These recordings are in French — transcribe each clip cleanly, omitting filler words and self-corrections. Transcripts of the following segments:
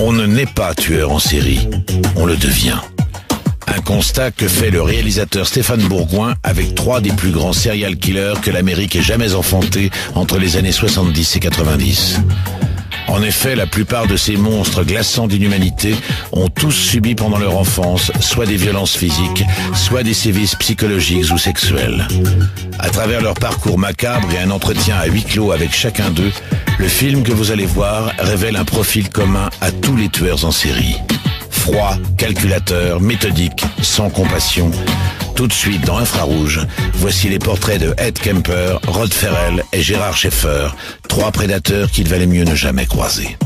On ne naît pas tueur en série, on le devient. Un constat que fait le réalisateur Stéphane Bourgoin avec 3 des plus grands serial killers que l'Amérique ait jamais enfantés entre les années 70 et 90. En effet, la plupart de ces monstres glaçants d'inhumanité ont tous subi pendant leur enfance soit des violences physiques, soit des sévices psychologiques ou sexuels. À travers leur parcours macabre et un entretien à huis clos avec chacun d'eux, le film que vous allez voir révèle un profil commun à tous les tueurs en série. Froid, calculateur, méthodique, sans compassion. Tout de suite dans Infrarouge, voici les portraits de Ed Kemper, Rod Ferrell et Gérard Schaeffer, 3 prédateurs qu'il valait mieux ne jamais croiser.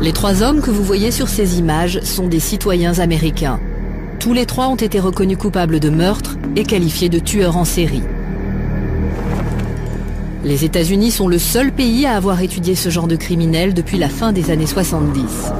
Les 3 hommes que vous voyez sur ces images sont des citoyens américains. Tous les 3 ont été reconnus coupables de meurtre et qualifiés de tueurs en série. Les États-Unis sont le seul pays à avoir étudié ce genre de criminels depuis la fin des années 70.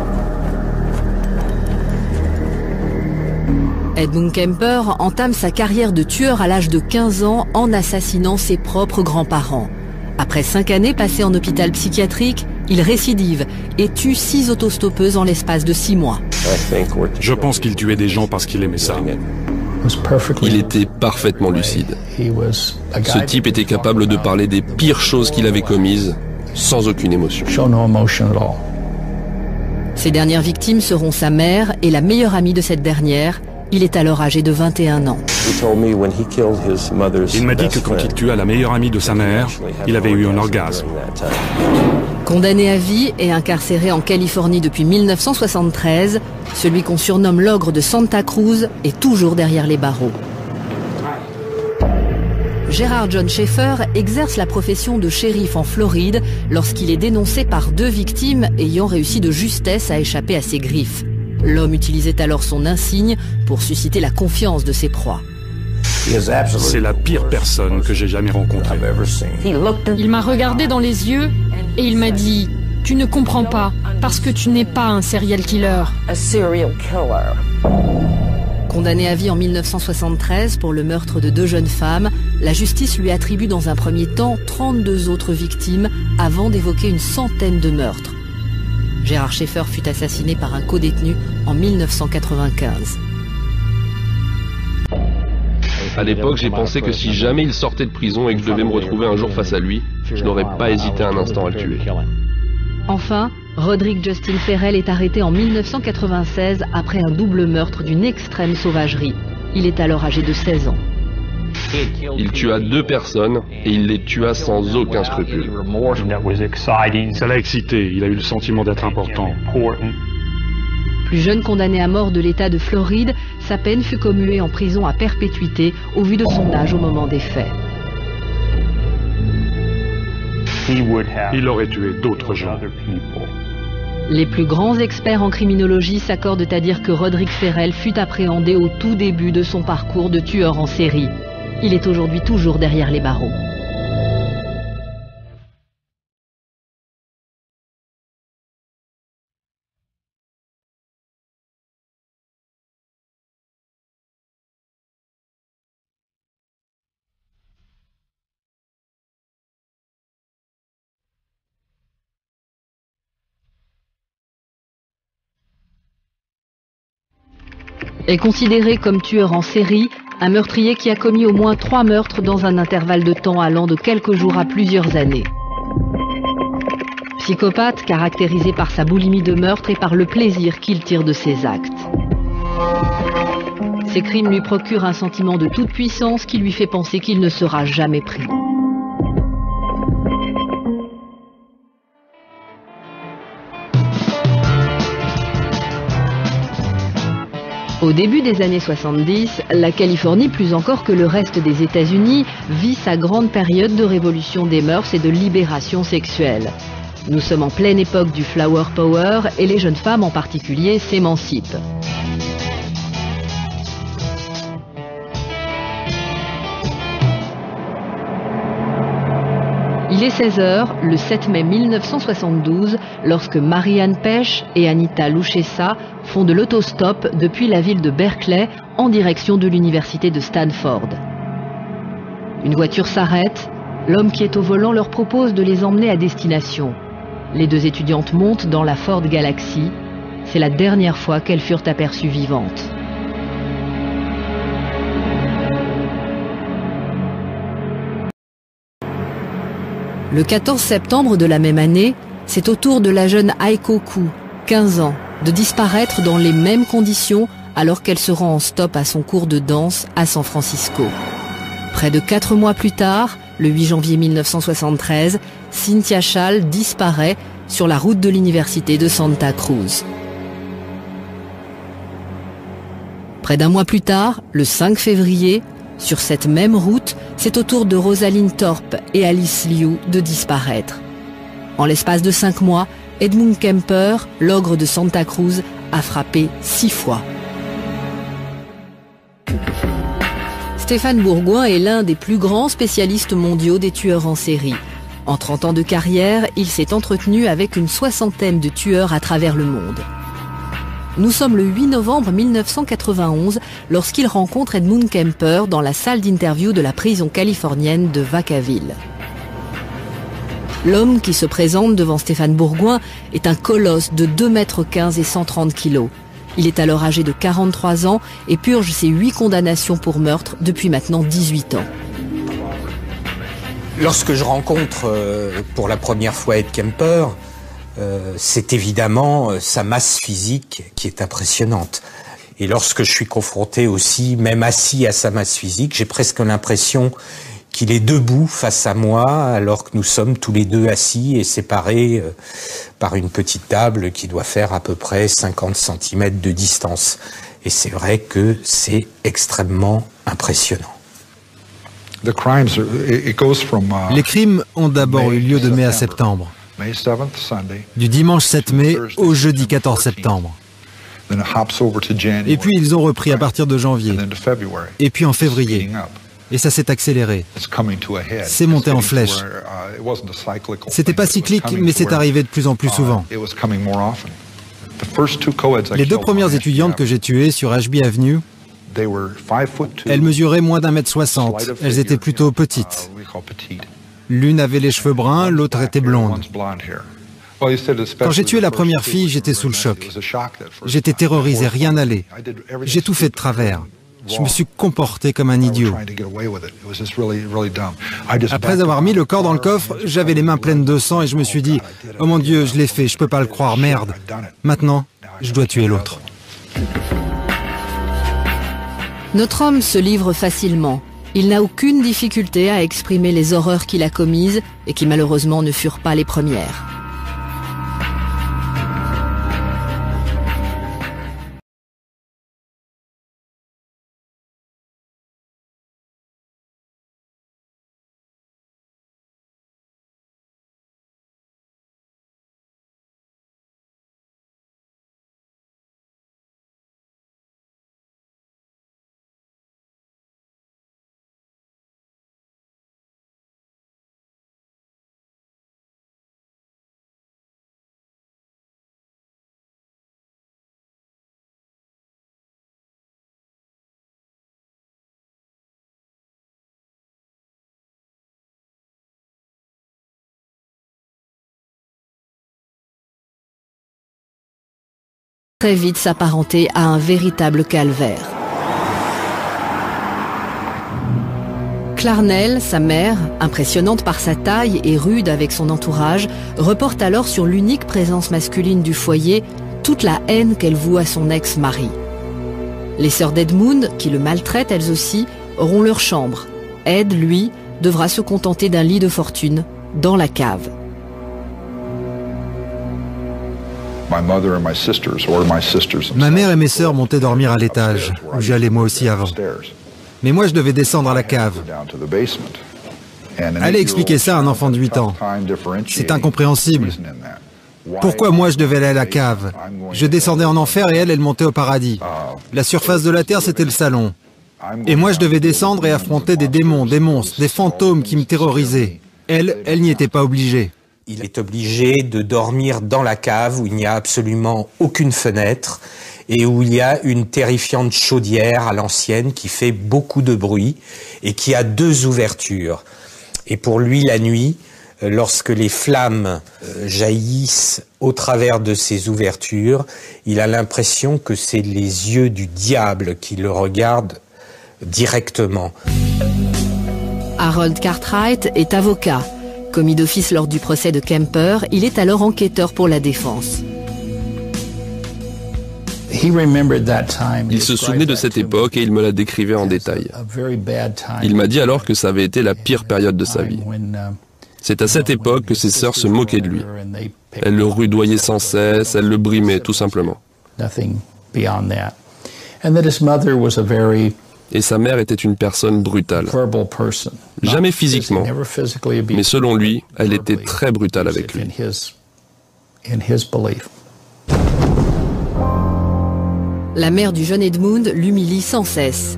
Edmund Kemper entame sa carrière de tueur à l'âge de 15 ans en assassinant ses propres grands-parents. Après 5 années passées en hôpital psychiatrique, il récidive et tue 6 autostoppeuses en l'espace de 6 mois. Je pense qu'il tuait des gens parce qu'il aimait ça. Il était parfaitement lucide. Ce type était capable de parler des pires choses qu'il avait commises sans aucune émotion. Ses dernières victimes seront sa mère et la meilleure amie de cette dernière. Il est alors âgé de 21 ans. Il m'a dit que quand il tua la meilleure amie de sa mère, il avait eu un orgasme. Condamné à vie et incarcéré en Californie depuis 1973, celui qu'on surnomme l'ogre de Santa Cruz est toujours derrière les barreaux. Gérard John Schaeffer exerce la profession de shérif en Floride lorsqu'il est dénoncé par 2 victimes ayant réussi de justesse à échapper à ses griffes. L'homme utilisait alors son insigne pour susciter la confiance de ses proies. C'est la pire personne que j'ai jamais rencontrée. Il m'a regardé dans les yeux et il m'a dit « Tu ne comprends pas, parce que tu n'es pas un serial killer. » Condamné à vie en 1973 pour le meurtre de 2 jeunes femmes, la justice lui attribue dans un premier temps 32 autres victimes avant d'évoquer une centaine de meurtres. Gérard Schaeffer fut assassiné par un codétenu en 1995. À l'époque, j'ai pensé que si jamais il sortait de prison et que je devais me retrouver un jour face à lui, je n'aurais pas hésité un instant à le tuer. Enfin, Roderick Justin Ferrell est arrêté en 1996 après un double meurtre d'une extrême sauvagerie. Il est alors âgé de 16 ans. Il tua 2 personnes et il les tua sans aucun scrupule. Ça l'a excité, il a eu le sentiment d'être important. Plus jeune condamné à mort de l'État de Floride, sa peine fut commuée en prison à perpétuité au vu de son âge au moment des faits. Il aurait tué d'autres gens. Les plus grands experts en criminologie s'accordent à dire que Roderick Ferrell fut appréhendé au tout début de son parcours de tueur en série. Il est aujourd'hui toujours derrière les barreaux. Est considéré comme tueur en série, un meurtrier qui a commis au moins 3 meurtres dans un intervalle de temps allant de quelques jours à plusieurs années. Psychopathe caractérisé par sa boulimie de meurtre et par le plaisir qu'il tire de ses actes. Ses crimes lui procurent un sentiment de toute puissance qui lui fait penser qu'il ne sera jamais pris. Au début des années 70, la Californie, plus encore que le reste des États-Unis, vit sa grande période de révolution des mœurs et de libération sexuelle. Nous sommes en pleine époque du Flower Power et les jeunes femmes en particulier s'émancipent. Il est 16h, le 7 mai 1972, lorsque Marianne Pesch et Anita Luchessa font de l'autostop depuis la ville de Berkeley en direction de l'université de Stanford. Une voiture s'arrête L'homme qui est au volant leur propose de les emmener à destination. Les deux étudiantes montent dans la Ford Galaxy. C'est la dernière fois qu'elles furent aperçues vivantes. Le 14 septembre de la même année, c'est au tour de la jeune Aiko Koo, 15 ans, de disparaître dans les mêmes conditions alors qu'elle se rend en stop à son cours de danse à San Francisco. Près de 4 mois plus tard, le 8 janvier 1973, Cynthia Schall disparaît sur la route de l'université de Santa Cruz. Près d'un mois plus tard, le 5 février, sur cette même route, c'est au tour de Rosalind Thorpe et Alice Liu de disparaître. En l'espace de 5 mois, Edmund Kemper, l'ogre de Santa Cruz, a frappé 6 fois. Stéphane Bourgoin est l'un des plus grands spécialistes mondiaux des tueurs en série. En 30 ans de carrière, il s'est entretenu avec une 60aine de tueurs à travers le monde. Nous sommes le 8 novembre 1991 lorsqu'il rencontre Edmund Kemper dans la salle d'interview de la prison californienne de Vacaville. L'homme qui se présente devant Stéphane Bourgoin est un colosse de 2,15 m et 130 kg. Il est alors âgé de 43 ans et purge ses 8 condamnations pour meurtre depuis maintenant 18 ans. Lorsque je rencontre pour la première fois Ed Kemper, c'est évidemment sa masse physique qui est impressionnante. Et lorsque je suis confronté aussi, même assis à sa masse physique, j'ai presque l'impression qu'il est debout face à moi alors que nous sommes tous les deux assis et séparés par une petite table qui doit faire à peu près 50 cm de distance. Et c'est vrai que c'est extrêmement impressionnant. Les crimes ont d'abord eu lieu de mai à septembre, du dimanche 7 mai au jeudi 14 septembre. Et puis ils ont repris à partir de janvier, et puis en février. Et ça s'est accéléré. C'est monté en flèche. C'était pas cyclique, mais c'est arrivé de plus en plus souvent. Les 2 premières étudiantes que j'ai tuées sur Ashby Avenue, elles mesuraient moins d'1,60 m. Elles étaient plutôt petites. L'une avait les cheveux bruns, l'autre était blonde. Quand j'ai tué la première fille, j'étais sous le choc. J'étais terrorisé, rien n'allait. J'ai tout fait de travers. Je me suis comporté comme un idiot. Après avoir mis le corps dans le coffre, j'avais les mains pleines de sang et je me suis dit « Oh mon Dieu, je l'ai fait, je peux pas le croire, merde. Maintenant, je dois tuer l'autre. » Notre homme se livre facilement. Il n'a aucune difficulté à exprimer les horreurs qu'il a commises et qui malheureusement ne furent pas les premières. Très vite s'apparenter à un véritable calvaire. Clarnell, sa mère, impressionnante par sa taille et rude avec son entourage, reporte alors sur l'unique présence masculine du foyer toute la haine qu'elle voue à son ex-mari. Les sœurs d'Edmund, qui le maltraitent elles aussi, auront leur chambre. Ed, lui, devra se contenter d'un lit de fortune dans la cave. Ma mère et mes sœurs montaient dormir à l'étage, où j'allais moi aussi avant. Mais moi je devais descendre à la cave. Allez expliquer ça à un enfant de 8 ans. C'est incompréhensible. Pourquoi moi je devais aller à la cave? Je descendais en enfer et elle montait au paradis. La surface de la terre c'était le salon. Et moi je devais descendre et affronter des démons, des monstres, des fantômes qui me terrorisaient. Elle n'y était pas obligée. Il est obligé de dormir dans la cave où il n'y a absolument aucune fenêtre et où il y a une terrifiante chaudière à l'ancienne qui fait beaucoup de bruit et qui a 2 ouvertures. Et pour lui, la nuit, lorsque les flammes jaillissent au travers de ces ouvertures, il a l'impression que c'est les yeux du diable qui le regardent directement. Harold Cartwright est avocat. Commis d'office lors du procès de Kemper, il est alors enquêteur pour la défense. Il se souvenait de cette époque et il me la décrivait en détail. Il m'a dit alors que ça avait été la pire période de sa vie. C'est à cette époque que ses sœurs se moquaient de lui. Elles le rudoyaient sans cesse, elles le brimaient, tout simplement. Et sa mère était une personne brutale. Jamais physiquement, mais selon lui, elle était très brutale avec lui. La mère du jeune Edmund l'humilie sans cesse.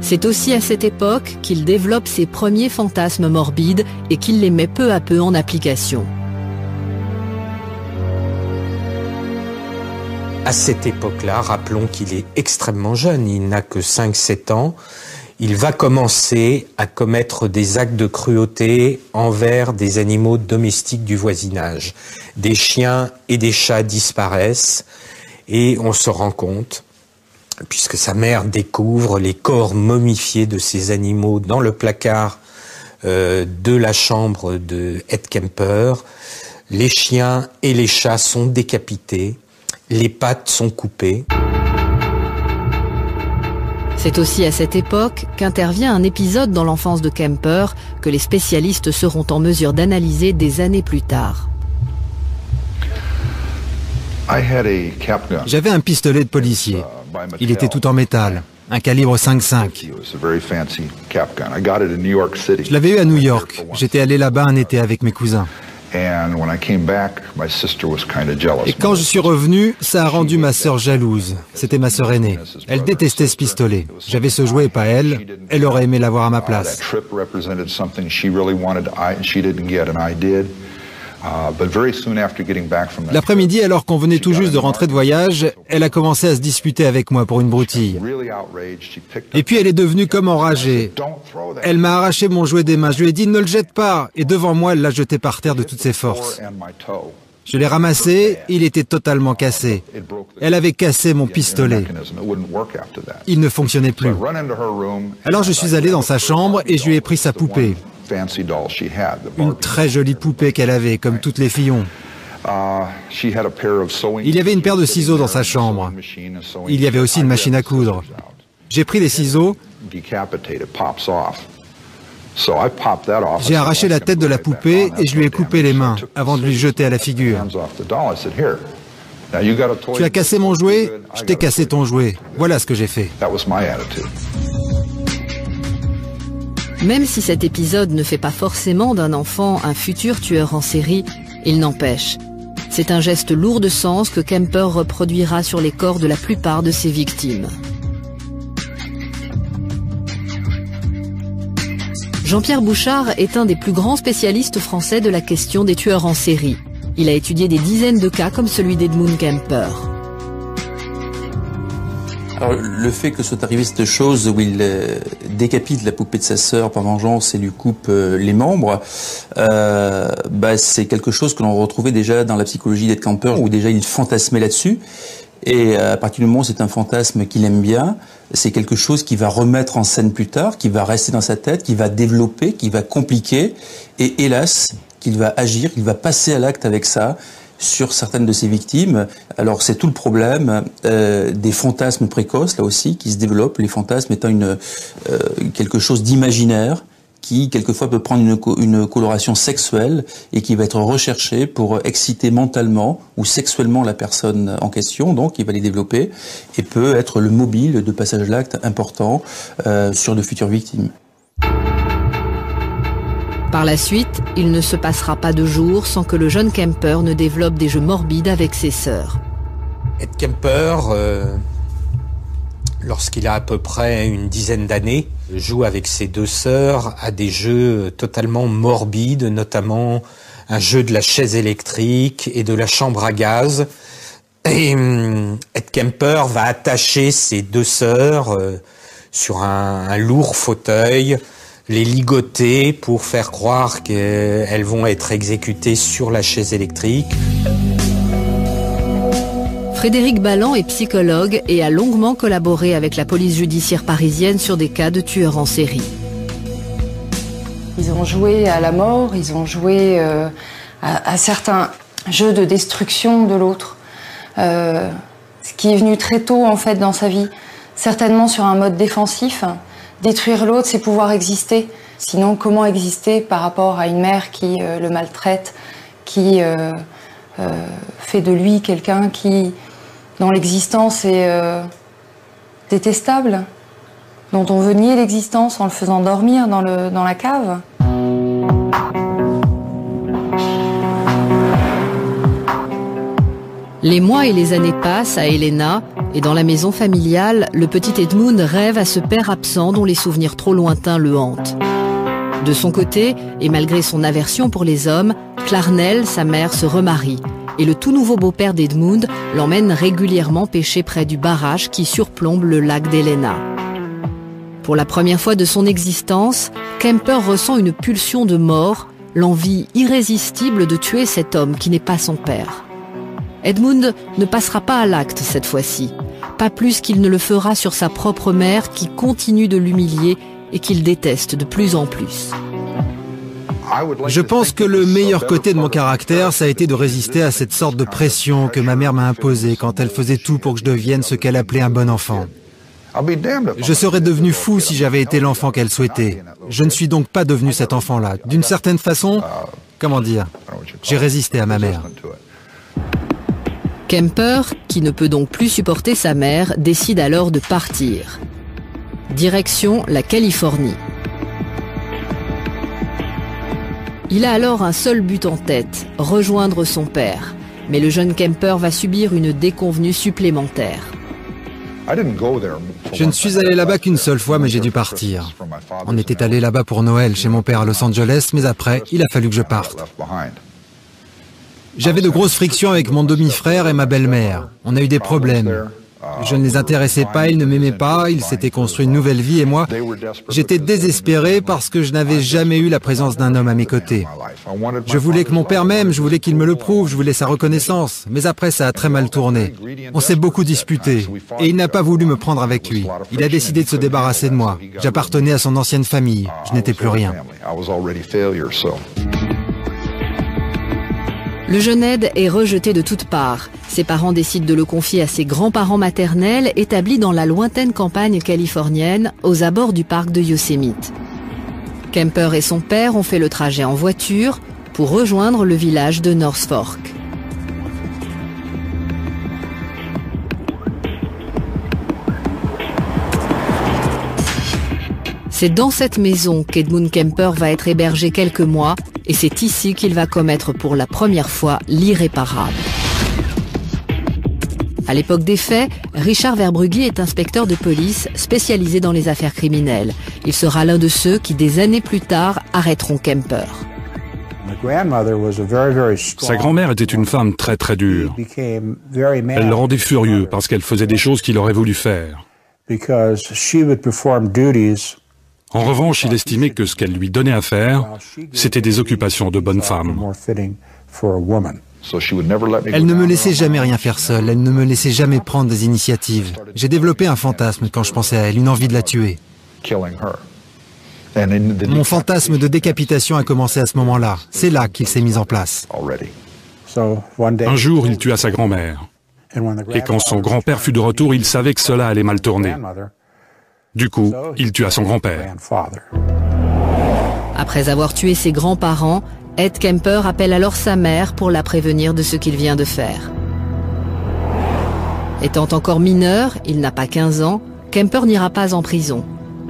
C'est aussi à cette époque qu'il développe ses premiers fantasmes morbides et qu'il les met peu à peu en application. À cette époque-là, rappelons qu'il est extrêmement jeune, il n'a que 5-7 ans. Il va commencer à commettre des actes de cruauté envers des animaux domestiques du voisinage. Des chiens et des chats disparaissent et on se rend compte, puisque sa mère découvre les corps momifiés de ces animaux dans le placard de la chambre de Ed Kemper. Les chiens et les chats sont décapités. Les pattes sont coupées. C'est aussi à cette époque qu'intervient un épisode dans l'enfance de Kemper que les spécialistes seront en mesure d'analyser des années plus tard. J'avais un pistolet de policier. Il était tout en métal, un calibre 5,5. Je l'avais eu à New York. J'étais allé là-bas un été avec mes cousins. Et quand je suis revenu, ça a rendu ma sœur jalouse. C'était ma sœur aînée. Elle détestait ce pistolet. J'avais ce jouet, pas elle. Elle aurait aimé l'avoir à ma place. L'après-midi, alors qu'on venait tout juste de rentrer de voyage, elle a commencé à se disputer avec moi pour une broutille. Et puis elle est devenue comme enragée. Elle m'a arraché mon jouet des mains. Je lui ai dit « Ne le jette pas !» Et devant moi, elle l'a jeté par terre de toutes ses forces. Je l'ai ramassé, il était totalement cassé. Elle avait cassé mon pistolet. Il ne fonctionnait plus. Alors je suis allé dans sa chambre et je lui ai pris sa poupée. Une très jolie poupée qu'elle avait, comme toutes les filles ont. Il y avait une paire de ciseaux dans sa chambre. Il y avait aussi une machine à coudre. J'ai pris les ciseaux. J'ai arraché la tête de la poupée et je lui ai coupé les mains avant de lui jeter à la figure. Tu as cassé mon jouet, je t'ai cassé ton jouet. Voilà ce que j'ai fait. Même si cet épisode ne fait pas forcément d'un enfant un futur tueur en série, il n'empêche. C'est un geste lourd de sens que Kemper reproduira sur les corps de la plupart de ses victimes. Jean-Pierre Bouchard est un des plus grands spécialistes français de la question des tueurs en série. Il a étudié des dizaines de cas comme celui d'Edmund Kemper. Alors, le fait que soit arrivé cette chose où il décapite la poupée de sa sœur par vengeance et lui coupe les membres, c'est quelque chose que l'on retrouvait déjà dans la psychologie d'Ed Kemper, où déjà il fantasmait là-dessus. Et à partir du moment où c'est un fantasme qu'il aime bien, c'est quelque chose qu'il va remettre en scène plus tard, qui va rester dans sa tête, qui va développer, qui va compliquer, et hélas, qu'il va agir, qu'il va passer à l'acte avec ça, sur certaines de ses victimes. Alors c'est tout le problème des fantasmes précoces, là aussi, qui se développent, les fantasmes étant quelque chose d'imaginaire, qui quelquefois peut prendre une coloration sexuelle et qui va être recherché pour exciter mentalement ou sexuellement la personne en question, donc il va les développer et peut être le mobile de passage à l'acte important sur de futures victimes. Par la suite, il ne se passera pas de jour sans que le jeune Kemper ne développe des jeux morbides avec ses sœurs. Ed Kemper, lorsqu'il a à peu près une dizaine d'années, joue avec ses deux sœurs à des jeux totalement morbides, notamment un jeu de la chaise électrique et de la chambre à gaz. Et Ed Kemper va attacher ses deux sœurs sur un lourd fauteuil les ligoter pour faire croire qu'elles vont être exécutées sur la chaise électrique. Frédéric Balland est psychologue et a longuement collaboré avec la police judiciaire parisienne sur des cas de tueurs en série. Ils ont joué à la mort, ils ont joué à certains jeux de destruction de l'autre. Ce qui est venu très tôt en fait dans sa vie, certainement sur un mode défensif. Détruire l'autre, c'est pouvoir exister. Sinon, comment exister par rapport à une mère qui le maltraite, qui fait de lui quelqu'un dont l'existence est détestable, dont on veut nier l'existence en le faisant dormir dans la cave. Les mois et les années passent à Helena, et dans la maison familiale, le petit Edmund rêve à ce père absent dont les souvenirs trop lointains le hantent. De son côté, et malgré son aversion pour les hommes, Clarnell, sa mère, se remarie. Et le tout nouveau beau-père d'Edmund l'emmène régulièrement pêcher près du barrage qui surplombe le lac d'Helena. Pour la première fois de son existence, Kemper ressent une pulsion de mort, l'envie irrésistible de tuer cet homme qui n'est pas son père. Edmund ne passera pas à l'acte cette fois-ci, pas plus qu'il ne le fera sur sa propre mère qui continue de l'humilier et qu'il déteste de plus en plus. Je pense que le meilleur côté de mon caractère, ça a été de résister à cette sorte de pression que ma mère m'a imposée quand elle faisait tout pour que je devienne ce qu'elle appelait un bon enfant. Je serais devenu fou si j'avais été l'enfant qu'elle souhaitait. Je ne suis donc pas devenu cet enfant-là. D'une certaine façon, comment dire, j'ai résisté à ma mère. Kemper, qui ne peut donc plus supporter sa mère, décide alors de partir. Direction la Californie. Il a alors un seul but en tête, rejoindre son père. Mais le jeune Kemper va subir une déconvenue supplémentaire. Je ne suis allé là-bas qu'une seule fois, mais j'ai dû partir. On était allé là-bas pour Noël chez mon père à Los Angeles, mais après, il a fallu que je parte. J'avais de grosses frictions avec mon demi-frère et ma belle-mère. On a eu des problèmes. Je ne les intéressais pas, ils ne m'aimaient pas, ils s'étaient construit une nouvelle vie et moi, j'étais désespéré parce que je n'avais jamais eu la présence d'un homme à mes côtés. Je voulais que mon père m'aime, je voulais qu'il me le prouve, je voulais sa reconnaissance. Mais après, ça a très mal tourné. On s'est beaucoup disputé et il n'a pas voulu me prendre avec lui. Il a décidé de se débarrasser de moi. J'appartenais à son ancienne famille, je n'étais plus rien. Le jeune Ed est rejeté de toutes parts. Ses parents décident de le confier à ses grands-parents maternels établis dans la lointaine campagne californienne aux abords du parc de Yosemite. Kemper et son père ont fait le trajet en voiture pour rejoindre le village de North Fork. C'est dans cette maison qu'Edmund Kemper va être hébergé quelques mois et c'est ici qu'il va commettre pour la première fois l'irréparable. À l'époque des faits, Richard Verbrugge est inspecteur de police spécialisé dans les affaires criminelles. Il sera l'un de ceux qui, des années plus tard, arrêteront Kemper. Sa grand-mère était une femme très très dure. Elle le rendait furieux parce qu'elle faisait des choses qu'il aurait voulu faire. En revanche, il estimait que ce qu'elle lui donnait à faire, c'était des occupations de bonne femme. Elle ne me laissait jamais rien faire seule, elle ne me laissait jamais prendre des initiatives. J'ai développé un fantasme quand je pensais à elle, une envie de la tuer. Mon fantasme de décapitation a commencé à ce moment-là. C'est là qu'il s'est mis en place. Un jour, il tua sa grand-mère. Et quand son grand-père fut de retour, il savait que cela allait mal tourner. Du coup, il tua son grand-père. Après avoir tué ses grands-parents, Ed Kemper appelle alors sa mère pour la prévenir de ce qu'il vient de faire. Étant encore mineur, il n'a pas 15 ans, Kemper n'ira pas en prison.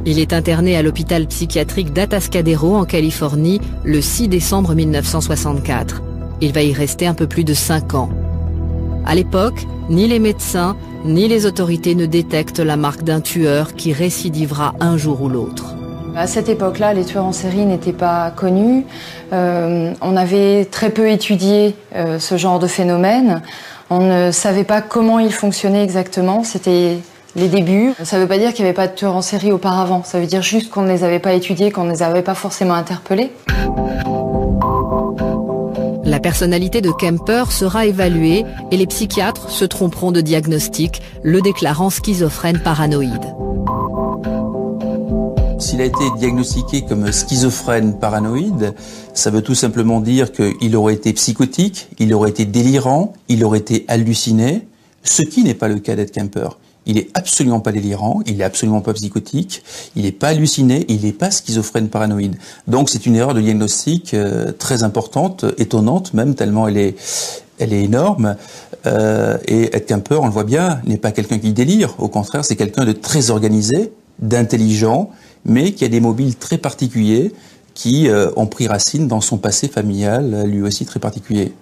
Il est interné à l'hôpital psychiatrique d'Atascadero en Californie le 6 décembre 1964. Il va y rester un peu plus de 5 ans. À l'époque, ni les médecins, ni les autorités ne détectent la marque d'un tueur qui récidivera un jour ou l'autre. À cette époque-là, les tueurs en série n'étaient pas connus. On avait très peu étudié ce genre de phénomène. On ne savait pas comment il fonctionnait exactement. C'était les débuts. Ça ne veut pas dire qu'il n'y avait pas de tueurs en série auparavant. Ça veut dire juste qu'on ne les avait pas étudiés, qu'on ne les avait pas forcément interpellés. La personnalité de Kemper sera évaluée et les psychiatres se tromperont de diagnostic, le déclarant schizophrène paranoïde. S'il a été diagnostiqué comme schizophrène paranoïde, ça veut tout simplement dire qu'il aurait été psychotique, il aurait été délirant, il aurait été halluciné, ce qui n'est pas le cas d'Ed Kemper. Il est absolument pas délirant, il est absolument pas psychotique, il n'est pas halluciné, il n'est pas schizophrène paranoïde. Donc c'est une erreur de diagnostic très importante, étonnante même, tellement elle est énorme. Et Ed Kemper, on le voit bien, n'est pas quelqu'un qui délire. Au contraire, c'est quelqu'un de très organisé, d'intelligent, mais qui a des mobiles très particuliers qui ont pris racine dans son passé familial, lui aussi très particulier.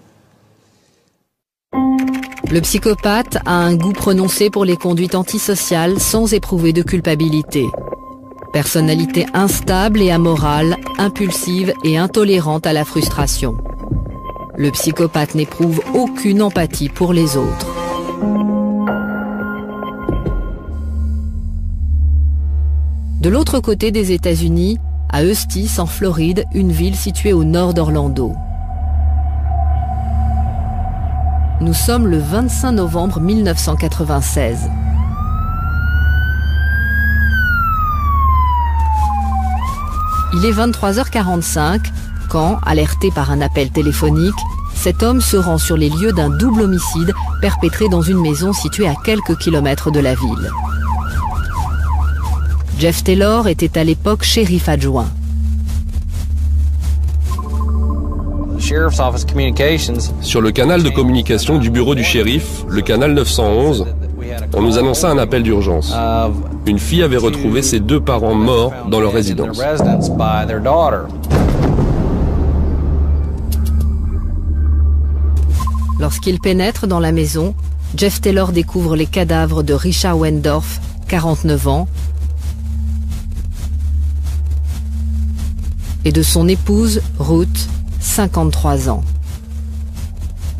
Le psychopathe a un goût prononcé pour les conduites antisociales sans éprouver de culpabilité. Personnalité instable et amorale, impulsive et intolérante à la frustration. Le psychopathe n'éprouve aucune empathie pour les autres. De l'autre côté des États-Unis, à Eustis, en Floride, une ville située au nord d'Orlando. Nous sommes le 25 novembre 1996. Il est 23h45 quand, alerté par un appel téléphonique, cet homme se rend sur les lieux d'un double homicide perpétré dans une maison située à quelques kilomètres de la ville. Jeff Taylor était à l'époque shérif adjoint. Sur le canal de communication du bureau du shérif, le canal 911, on nous annonça un appel d'urgence. Une fille avait retrouvé ses deux parents morts dans leur résidence. Lorsqu'il pénètre dans la maison, Jeff Taylor découvre les cadavres de Richard Wendorf, 49 ans, et de son épouse, Ruth, 53 ans.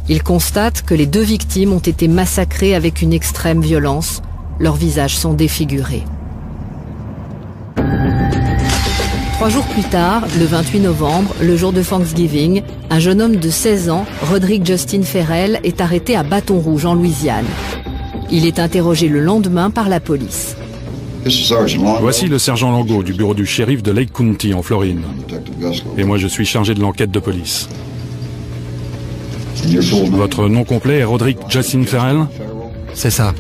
Il constate que les deux victimes ont été massacrées avec une extrême violence. Leurs visages sont défigurés. 3 jours plus tard, le 28 novembre, le jour de Thanksgiving, un jeune homme de 16 ans, Roderick Justin Ferrell, est arrêté à Bâton Rouge, en Louisiane. Il est interrogé le lendemain par la police. Voici le sergent Lango du bureau du shérif de Lake County en Floride. Et moi je suis chargé de l'enquête de police. Votre nom complet est Roderick Justin Ferrell? C'est ça.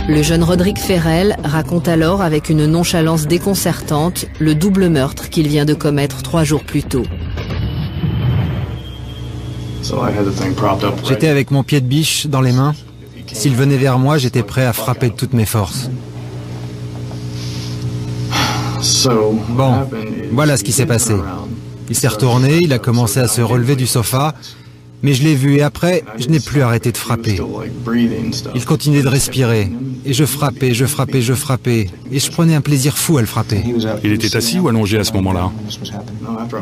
Le jeune Roderick Ferrell raconte alors avec une nonchalance déconcertante le double meurtre qu'il vient de commettre 3 jours plus tôt. J'étais avec mon pied de biche dans les mains. S'il venait vers moi, j'étais prêt à frapper de toutes mes forces. Bon, voilà ce qui s'est passé. Il s'est retourné, il a commencé à se relever du sofa, mais je l'ai vu et après, je n'ai plus arrêté de frapper. Il continuait de respirer, et je frappais, je frappais, je frappais, et je prenais un plaisir fou à le frapper. Il était assis ou allongé à ce moment-là?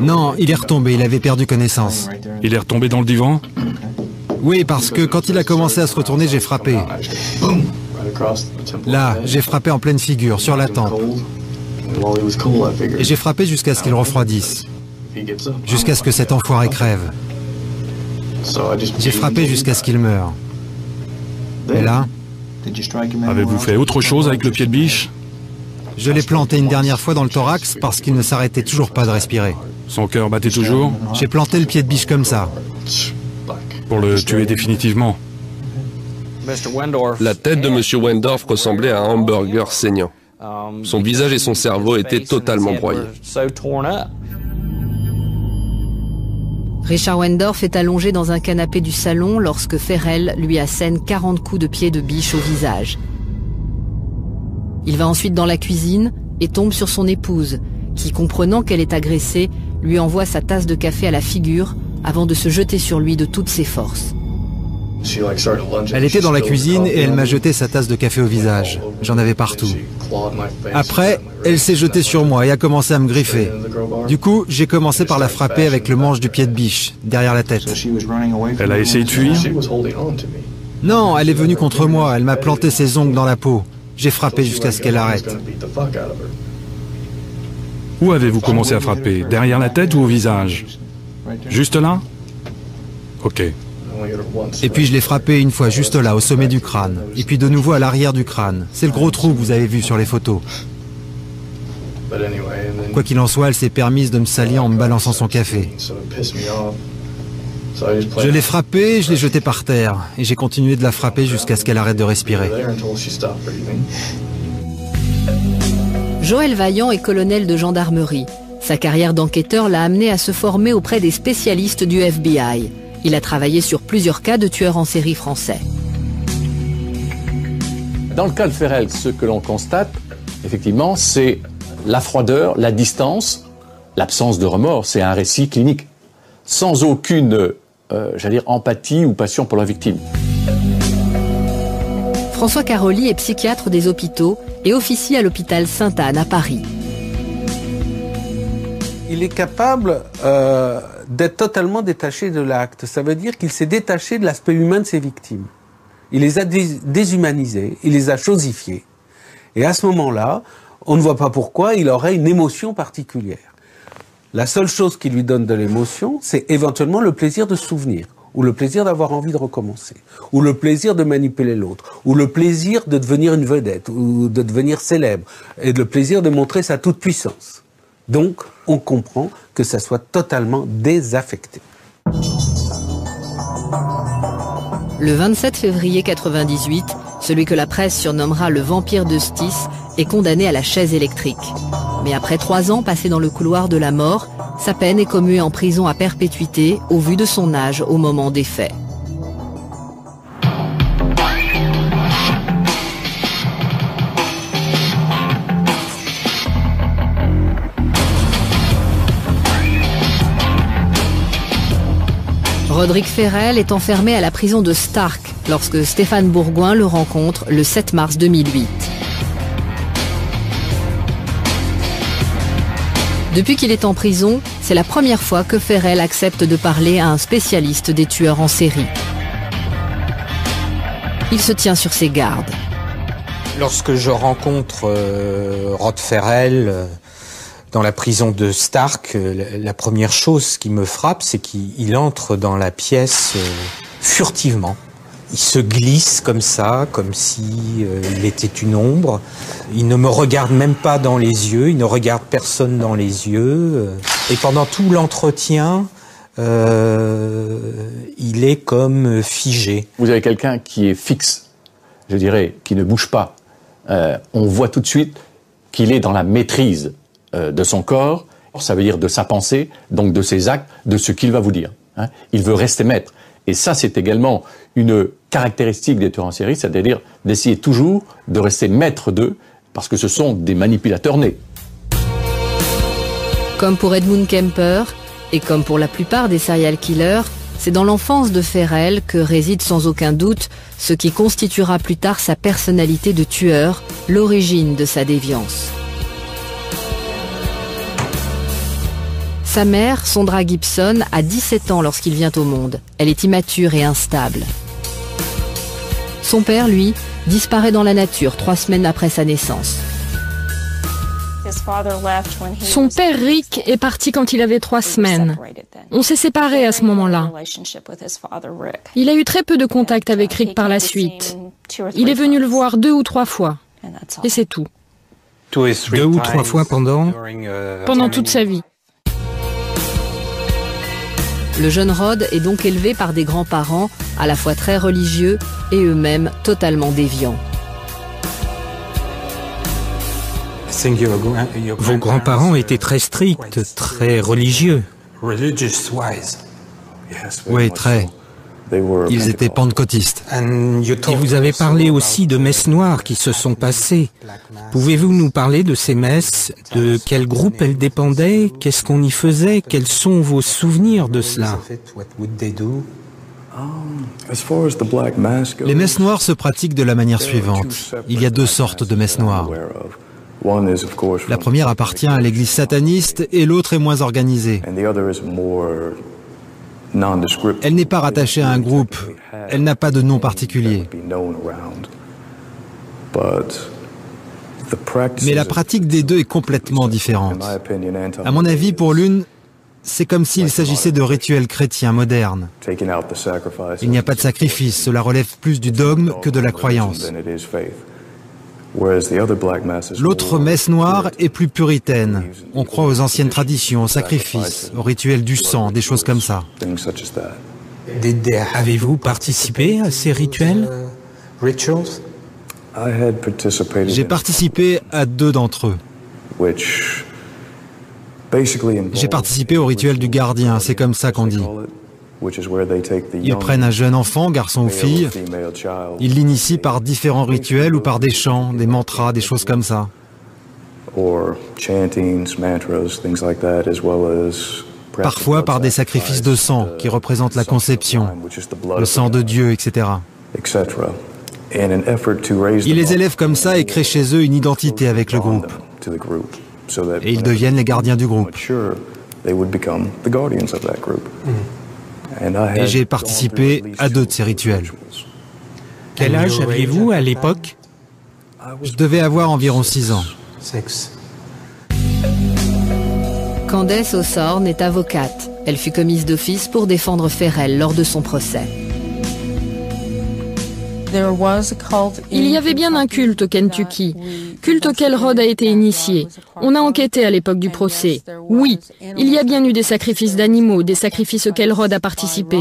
Non, il est retombé, il avait perdu connaissance. Il est retombé dans le divan? Oui, parce que quand il a commencé à se retourner, j'ai frappé. Là, j'ai frappé en pleine figure, sur la tempe. Et j'ai frappé jusqu'à ce qu'il refroidisse. Jusqu'à ce que cet enfoiré crève. J'ai frappé jusqu'à ce qu'il meure. Et là... Avez-vous fait autre chose avec le pied de biche? Je l'ai planté une dernière fois dans le thorax parce qu'il ne s'arrêtait toujours pas de respirer. Son cœur battait toujours? J'ai planté le pied de biche comme ça. Pour le tuer définitivement. La tête de M. Wendorf ressemblait à un hamburger saignant. Son visage et son cerveau étaient totalement broyés. Richard Wendorf est allongé dans un canapé du salon lorsque Ferrell lui assène 40 coups de pied de biche au visage. Il va ensuite dans la cuisine et tombe sur son épouse, qui, comprenant qu'elle est agressée, lui envoie sa tasse de café à la figure avant de se jeter sur lui de toutes ses forces. Elle était dans la cuisine et elle m'a jeté sa tasse de café au visage. J'en avais partout. Après, elle s'est jetée sur moi et a commencé à me griffer. Du coup, j'ai commencé par la frapper avec le manche du pied de biche, derrière la tête. Elle a essayé de fuir? Non, elle est venue contre moi, elle m'a planté ses ongles dans la peau. J'ai frappé jusqu'à ce qu'elle arrête. Où avez-vous commencé à frapper? Derrière la tête ou au visage? Juste là? Ok. Et puis je l'ai frappé une fois juste là, au sommet du crâne. Et puis de nouveau à l'arrière du crâne. C'est le gros trou que vous avez vu sur les photos. Quoi qu'il en soit, elle s'est permise de me salir en me balançant son café. Je l'ai frappée, je l'ai jetée par terre. Et j'ai continué de la frapper jusqu'à ce qu'elle arrête de respirer. Joël Vaillant est colonel de gendarmerie. Sa carrière d'enquêteur l'a amené à se former auprès des spécialistes du FBI. Il a travaillé sur plusieurs cas de tueurs en série français. Dans le cas de Ferrel, ce que l'on constate, effectivement, c'est la froideur, la distance, l'absence de remords. C'est un récit clinique, sans aucune, j'allais dire, empathie ou passion pour la victime. François Caroli est psychiatre des hôpitaux et officie à l'hôpital Sainte-Anne à Paris. Il est capable d'être totalement détaché de l'acte. Ça veut dire qu'il s'est détaché de l'aspect humain de ses victimes. Il les a déshumanisées, il les a chosifiées. Et à ce moment-là, on ne voit pas pourquoi il aurait une émotion particulière. La seule chose qui lui donne de l'émotion, c'est éventuellement le plaisir de se souvenir, ou le plaisir d'avoir envie de recommencer, ou le plaisir de manipuler l'autre, ou le plaisir de devenir une vedette, ou de devenir célèbre, et le plaisir de montrer sa toute-puissance. Donc, on comprend que ça soit totalement désaffecté. Le 27 février 98, celui que la presse surnommera le vampire de Stis est condamné à la chaise électrique. Mais après 3 ans passés dans le couloir de la mort, sa peine est commuée en prison à perpétuité au vu de son âge au moment des faits. Roderick Ferrel est enfermé à la prison de Stark lorsque Stéphane Bourgoin le rencontre le 7 mars 2008. Depuis qu'il est en prison, c'est la première fois que Ferrel accepte de parler à un spécialiste des tueurs en série. Il se tient sur ses gardes. Lorsque je rencontre Rod Ferrel dans la prison de Stark, la première chose qui me frappe, c'est qu'il entre dans la pièce furtivement. Il se glisse comme ça, comme si il était une ombre. Il ne me regarde même pas dans les yeux, il ne regarde personne dans les yeux. Et pendant tout l'entretien, il est comme figé. Vous avez quelqu'un qui est fixe, je dirais, qui ne bouge pas. On voit tout de suite qu'il est dans la maîtrise de son corps, ça veut dire de sa pensée, donc de ses actes, de ce qu'il va vous dire. Il veut rester maître. Et ça, c'est également une caractéristique des tueurs en série, c'est-à-dire d'essayer toujours de rester maître d'eux, parce que ce sont des manipulateurs nés. Comme pour Edmund Kemper, et comme pour la plupart des serial killers, c'est dans l'enfance de Ferrel que réside sans aucun doute ce qui constituera plus tard sa personnalité de tueur, l'origine de sa déviance. Sa mère, Sondra Gibson, a 17 ans lorsqu'il vient au monde. Elle est immature et instable. Son père, lui, disparaît dans la nature 3 semaines après sa naissance. Son père, Rick, est parti quand il avait 3 semaines. On s'est séparés à ce moment-là. Il a eu très peu de contact avec Rick par la suite. Il est venu le voir 2 ou 3 fois. Et c'est tout. 2 ou 3 fois pendant toute sa vie. Le jeune Rod est donc élevé par des grands-parents à la fois très religieux et eux-mêmes totalement déviants. Vos grands-parents étaient très stricts, très religieux. Oui, très. Ils étaient pentecôtistes. Et vous avez parlé aussi de messes noires qui se sont passées. Pouvez-vous nous parler de ces messes? De quel groupe elles dépendaient? Qu'est-ce qu'on y faisait? Quels sont vos souvenirs de cela? Les messes noires se pratiquent de la manière suivante. Il y a 2 sortes de messes noires. La première appartient à l'église sataniste et l'autre est moins organisée. Elle n'est pas rattachée à un groupe, elle n'a pas de nom particulier. Mais la pratique des deux est complètement différente. À mon avis, pour l'une, c'est comme s'il s'agissait de rituels chrétiens modernes. Il n'y a pas de sacrifice, cela relève plus du dogme que de la croyance. L'autre messe noire est plus puritaine. On croit aux anciennes traditions, aux sacrifices, aux rituels du sang, des choses comme ça. Avez-vous participé à ces rituels? J'ai participé à 2 d'entre eux. J'ai participé au rituel du gardien, c'est comme ça qu'on dit. Ils prennent un jeune enfant, garçon ou fille, ils l'initient par différents rituels ou par des chants, des mantras, des choses comme ça. Parfois par des sacrifices de sang qui représentent la conception, le sang de Dieu, etc. Ils les élèvent comme ça et créent chez eux une identité avec le groupe. Et ils deviennent les gardiens du groupe. Et j'ai participé à 2 de ces rituels. Quel âge aviez-vous à l'époque? Je devais avoir environ 6 ans. Candace Hawthorne est avocate. Elle fut commise d'office pour défendre Ferrell lors de son procès. Il y avait bien un culte au Kentucky, culte auquel Rod a été initié. On a enquêté à l'époque du procès. Oui, il y a bien eu des sacrifices d'animaux, des sacrifices auxquels Rod a participé.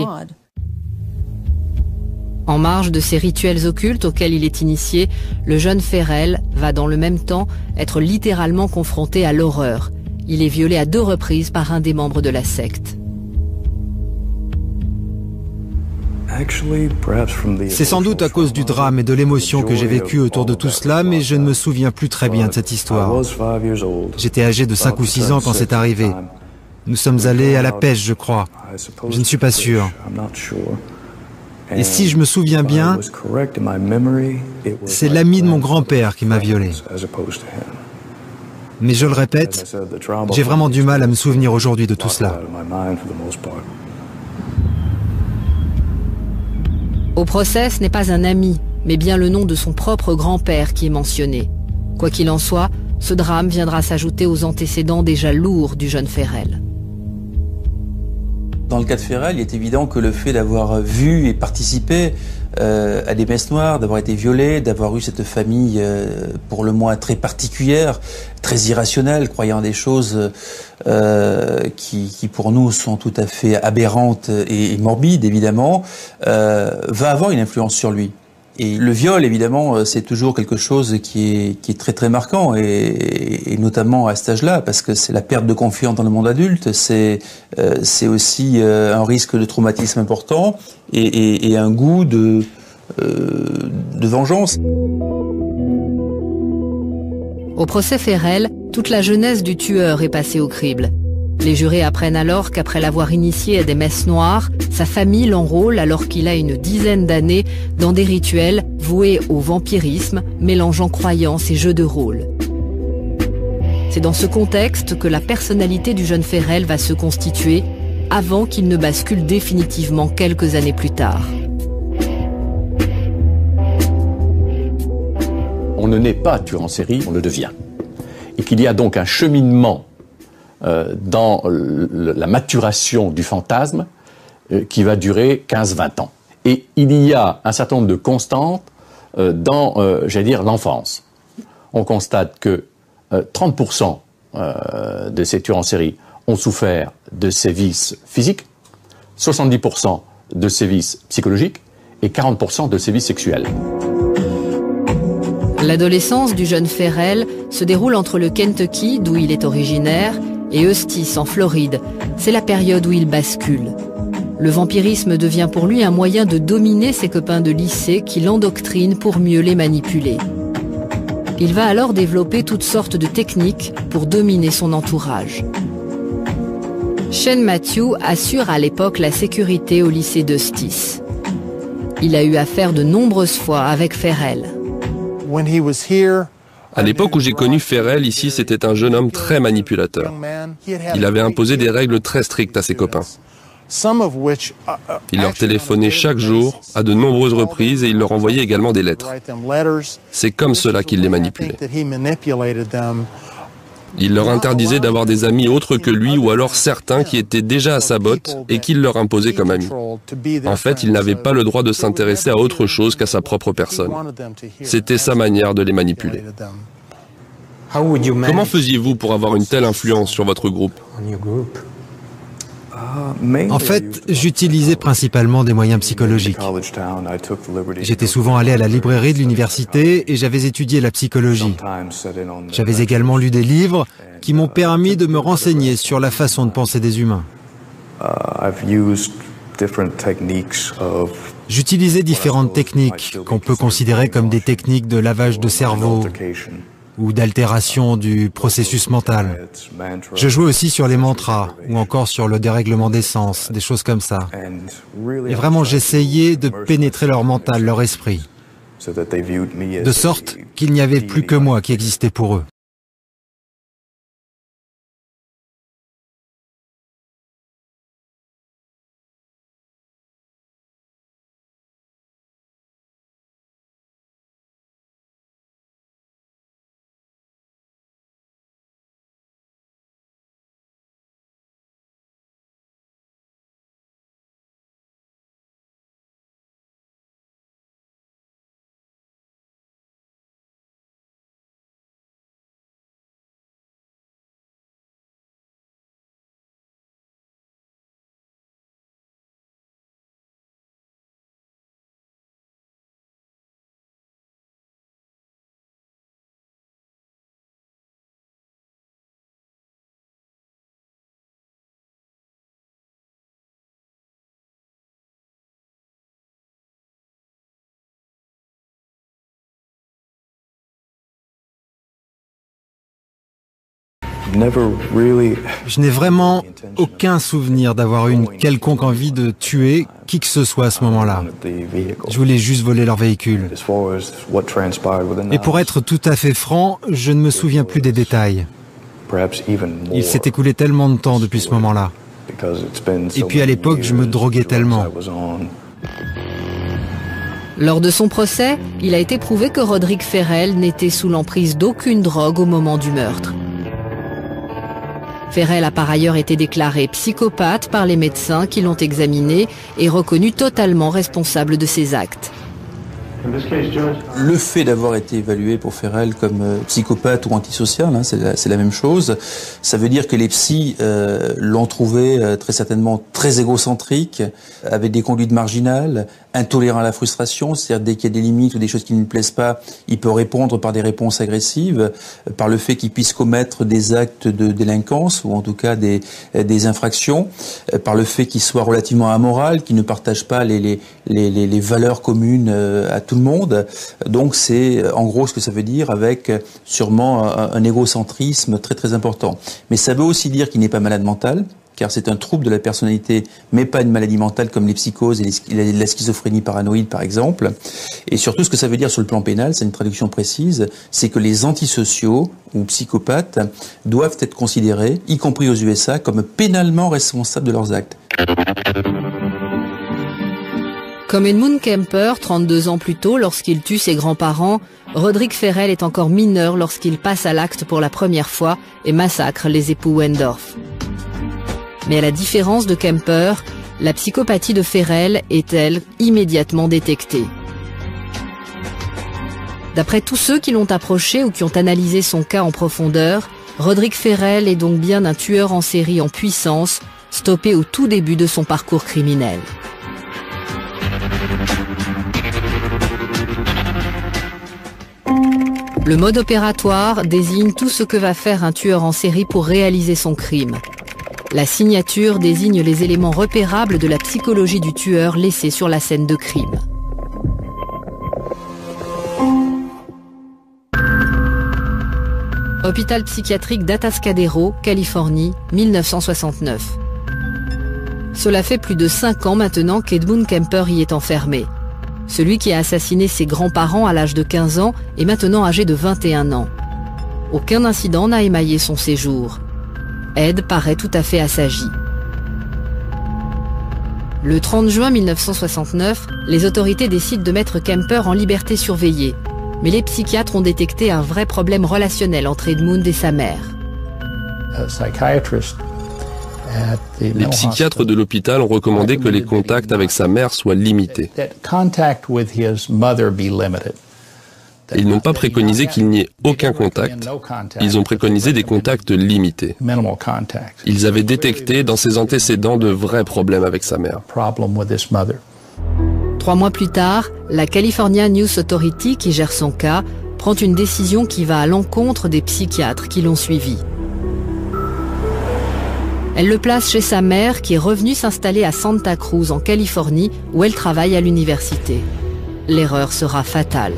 En marge de ces rituels occultes auxquels il est initié, le jeune Ferrell va dans le même temps être littéralement confronté à l'horreur. Il est violé à 2 reprises par un des membres de la secte. C'est sans doute à cause du drame et de l'émotion que j'ai vécu autour de tout cela, mais je ne me souviens plus très bien de cette histoire. J'étais âgé de 5 ou 6 ans quand c'est arrivé. Nous sommes allés à la pêche, je crois. Je ne suis pas sûr. Et si je me souviens bien, c'est l'ami de mon grand-père qui m'a violé. Mais je le répète, j'ai vraiment du mal à me souvenir aujourd'hui de tout cela. Au procès, ce n'est pas un ami, mais bien le nom de son propre grand-père qui est mentionné. Quoi qu'il en soit, ce drame viendra s'ajouter aux antécédents déjà lourds du jeune Ferrell. Dans le cas de Ferrell, il est évident que le fait d'avoir vu et participé à des messes noires, d'avoir été violé, d'avoir eu cette famille pour le moins très particulière, très irrationnelle, croyant des choses qui pour nous sont tout à fait aberrantes et morbides évidemment, va avoir une influence sur lui. Et le viol, évidemment, c'est toujours quelque chose qui est très très marquant, et notamment à cet âge-là, parce que c'est la perte de confiance dans le monde adulte, c'est aussi un risque de traumatisme important et un goût de vengeance. Au procès Ferrell, toute la jeunesse du tueur est passée au crible. Les jurés apprennent alors qu'après l'avoir initié à des messes noires, sa famille l'enrôle alors qu'il a une dizaine d'années dans des rituels voués au vampirisme, mélangeant croyances et jeux de rôle. C'est dans ce contexte que la personnalité du jeune Ferrell va se constituer avant qu'il ne bascule définitivement quelques années plus tard. On ne naît pas tueur en série, on le devient. Et qu'il y a donc un cheminement dans la maturation du fantasme qui va durer 15-20 ans. Et il y a un certain nombre de constantes dans, j'allais dire, l'enfance. On constate que 30% de ces tueurs en série ont souffert de sévices physiques, 70% de sévices psychologiques et 40% de sévices sexuels. L'adolescence du jeune Ferrell se déroule entre le Kentucky, d'où il est originaire, et Eustis, en Floride. C'est la période où il bascule. Le vampirisme devient pour lui un moyen de dominer ses copains de lycée qui l'endoctrinent pour mieux les manipuler. Il va alors développer toutes sortes de techniques pour dominer son entourage. Shane Matthew assure à l'époque la sécurité au lycée d'Eustis. Il a eu affaire de nombreuses fois avec Ferrell. À l'époque où j'ai connu Ferrell ici, c'était un jeune homme très manipulateur. Il avait imposé des règles très strictes à ses copains. Il leur téléphonait chaque jour, à de nombreuses reprises, et il leur envoyait également des lettres. C'est comme cela qu'il les manipulait. Il leur interdisait d'avoir des amis autres que lui, ou alors certains qui étaient déjà à sa botte et qu'il leur imposait comme amis. En fait, il n'avait pas le droit de s'intéresser à autre chose qu'à sa propre personne. C'était sa manière de les manipuler. Comment faisiez-vous pour avoir une telle influence sur votre groupe? En fait, j'utilisais principalement des moyens psychologiques. J'étais souvent allé à la librairie de l'université et j'avais étudié la psychologie. J'avais également lu des livres qui m'ont permis de me renseigner sur la façon de penser des humains. J'utilisais différentes techniques qu'on peut considérer comme des techniques de lavage de cerveau ou d'altération du processus mental. Je jouais aussi sur les mantras, ou encore sur le dérèglement des sens, des choses comme ça. Et vraiment, j'essayais de pénétrer leur mental, leur esprit, de sorte qu'il n'y avait plus que moi qui existais pour eux. Je n'ai vraiment aucun souvenir d'avoir eu une quelconque envie de tuer qui que ce soit à ce moment-là. Je voulais juste voler leur véhicule. Et pour être tout à fait franc, je ne me souviens plus des détails. Il s'est écoulé tellement de temps depuis ce moment-là. Et puis à l'époque, je me droguais tellement. Lors de son procès, il a été prouvé que Roderick Ferrell n'était sous l'emprise d'aucune drogue au moment du meurtre. Ferrell a par ailleurs été déclaré psychopathe par les médecins qui l'ont examiné et reconnu totalement responsable de ses actes. Le fait d'avoir été évalué pour Ferrell comme psychopathe ou antisocial, hein, c'est la même chose. Ça veut dire que les psys l'ont trouvé très certainement très égocentrique, avec des conduites marginales, intolérant à la frustration, c'est-à-dire dès qu'il y a des limites ou des choses qui ne lui plaisent pas, il peut répondre par des réponses agressives, par le fait qu'il puisse commettre des actes de délinquance ou en tout cas des infractions, par le fait qu'il soit relativement amoral, qu'il ne partage pas les valeurs communes à tout le monde. Donc c'est en gros ce que ça veut dire, avec sûrement un égocentrisme très très important. Mais ça veut aussi dire qu'il n'est pas malade mental, car c'est un trouble de la personnalité, mais pas une maladie mentale comme les psychoses et la schizophrénie paranoïde par exemple. Et surtout ce que ça veut dire sur le plan pénal, c'est une traduction précise, c'est que les antisociaux ou psychopathes doivent être considérés, y compris aux USA, comme pénalement responsables de leurs actes. Comme Edmund Kemper, 32 ans plus tôt, lorsqu'il tue ses grands-parents, Roderick Ferrell est encore mineur lorsqu'il passe à l'acte pour la première fois et massacre les époux Wendorf. Mais à la différence de Kemper, la psychopathie de Ferrell est, elle, immédiatement détectée. D'après tous ceux qui l'ont approché ou qui ont analysé son cas en profondeur, Roderick Ferrell est donc bien un tueur en série en puissance, stoppé au tout début de son parcours criminel. Le mode opératoire désigne tout ce que va faire un tueur en série pour réaliser son crime. La signature désigne les éléments repérables de la psychologie du tueur laissés sur la scène de crime. Hôpital psychiatrique d'Atascadero, Californie, 1969. Cela fait plus de 5 ans maintenant qu'Edmund Kemper y est enfermé. Celui qui a assassiné ses grands-parents à l'âge de 15 ans est maintenant âgé de 21 ans. Aucun incident n'a émaillé son séjour. Ed paraît tout à fait assagi. Le 30 juin 1969, les autorités décident de mettre Kemper en liberté surveillée. Mais les psychiatres ont détecté un vrai problème relationnel entre Edmund et sa mère. Les psychiatres de l'hôpital ont recommandé que les contacts avec sa mère soient limités. Ils n'ont pas préconisé qu'il n'y ait aucun contact, ils ont préconisé des contacts limités. Ils avaient détecté dans ses antécédents de vrais problèmes avec sa mère. 3 mois plus tard, la California News Authority, qui gère son cas, prend une décision qui va à l'encontre des psychiatres qui l'ont suivi. Elle le place chez sa mère, qui est revenue s'installer à Santa Cruz, en Californie, où elle travaille à l'université. L'erreur sera fatale.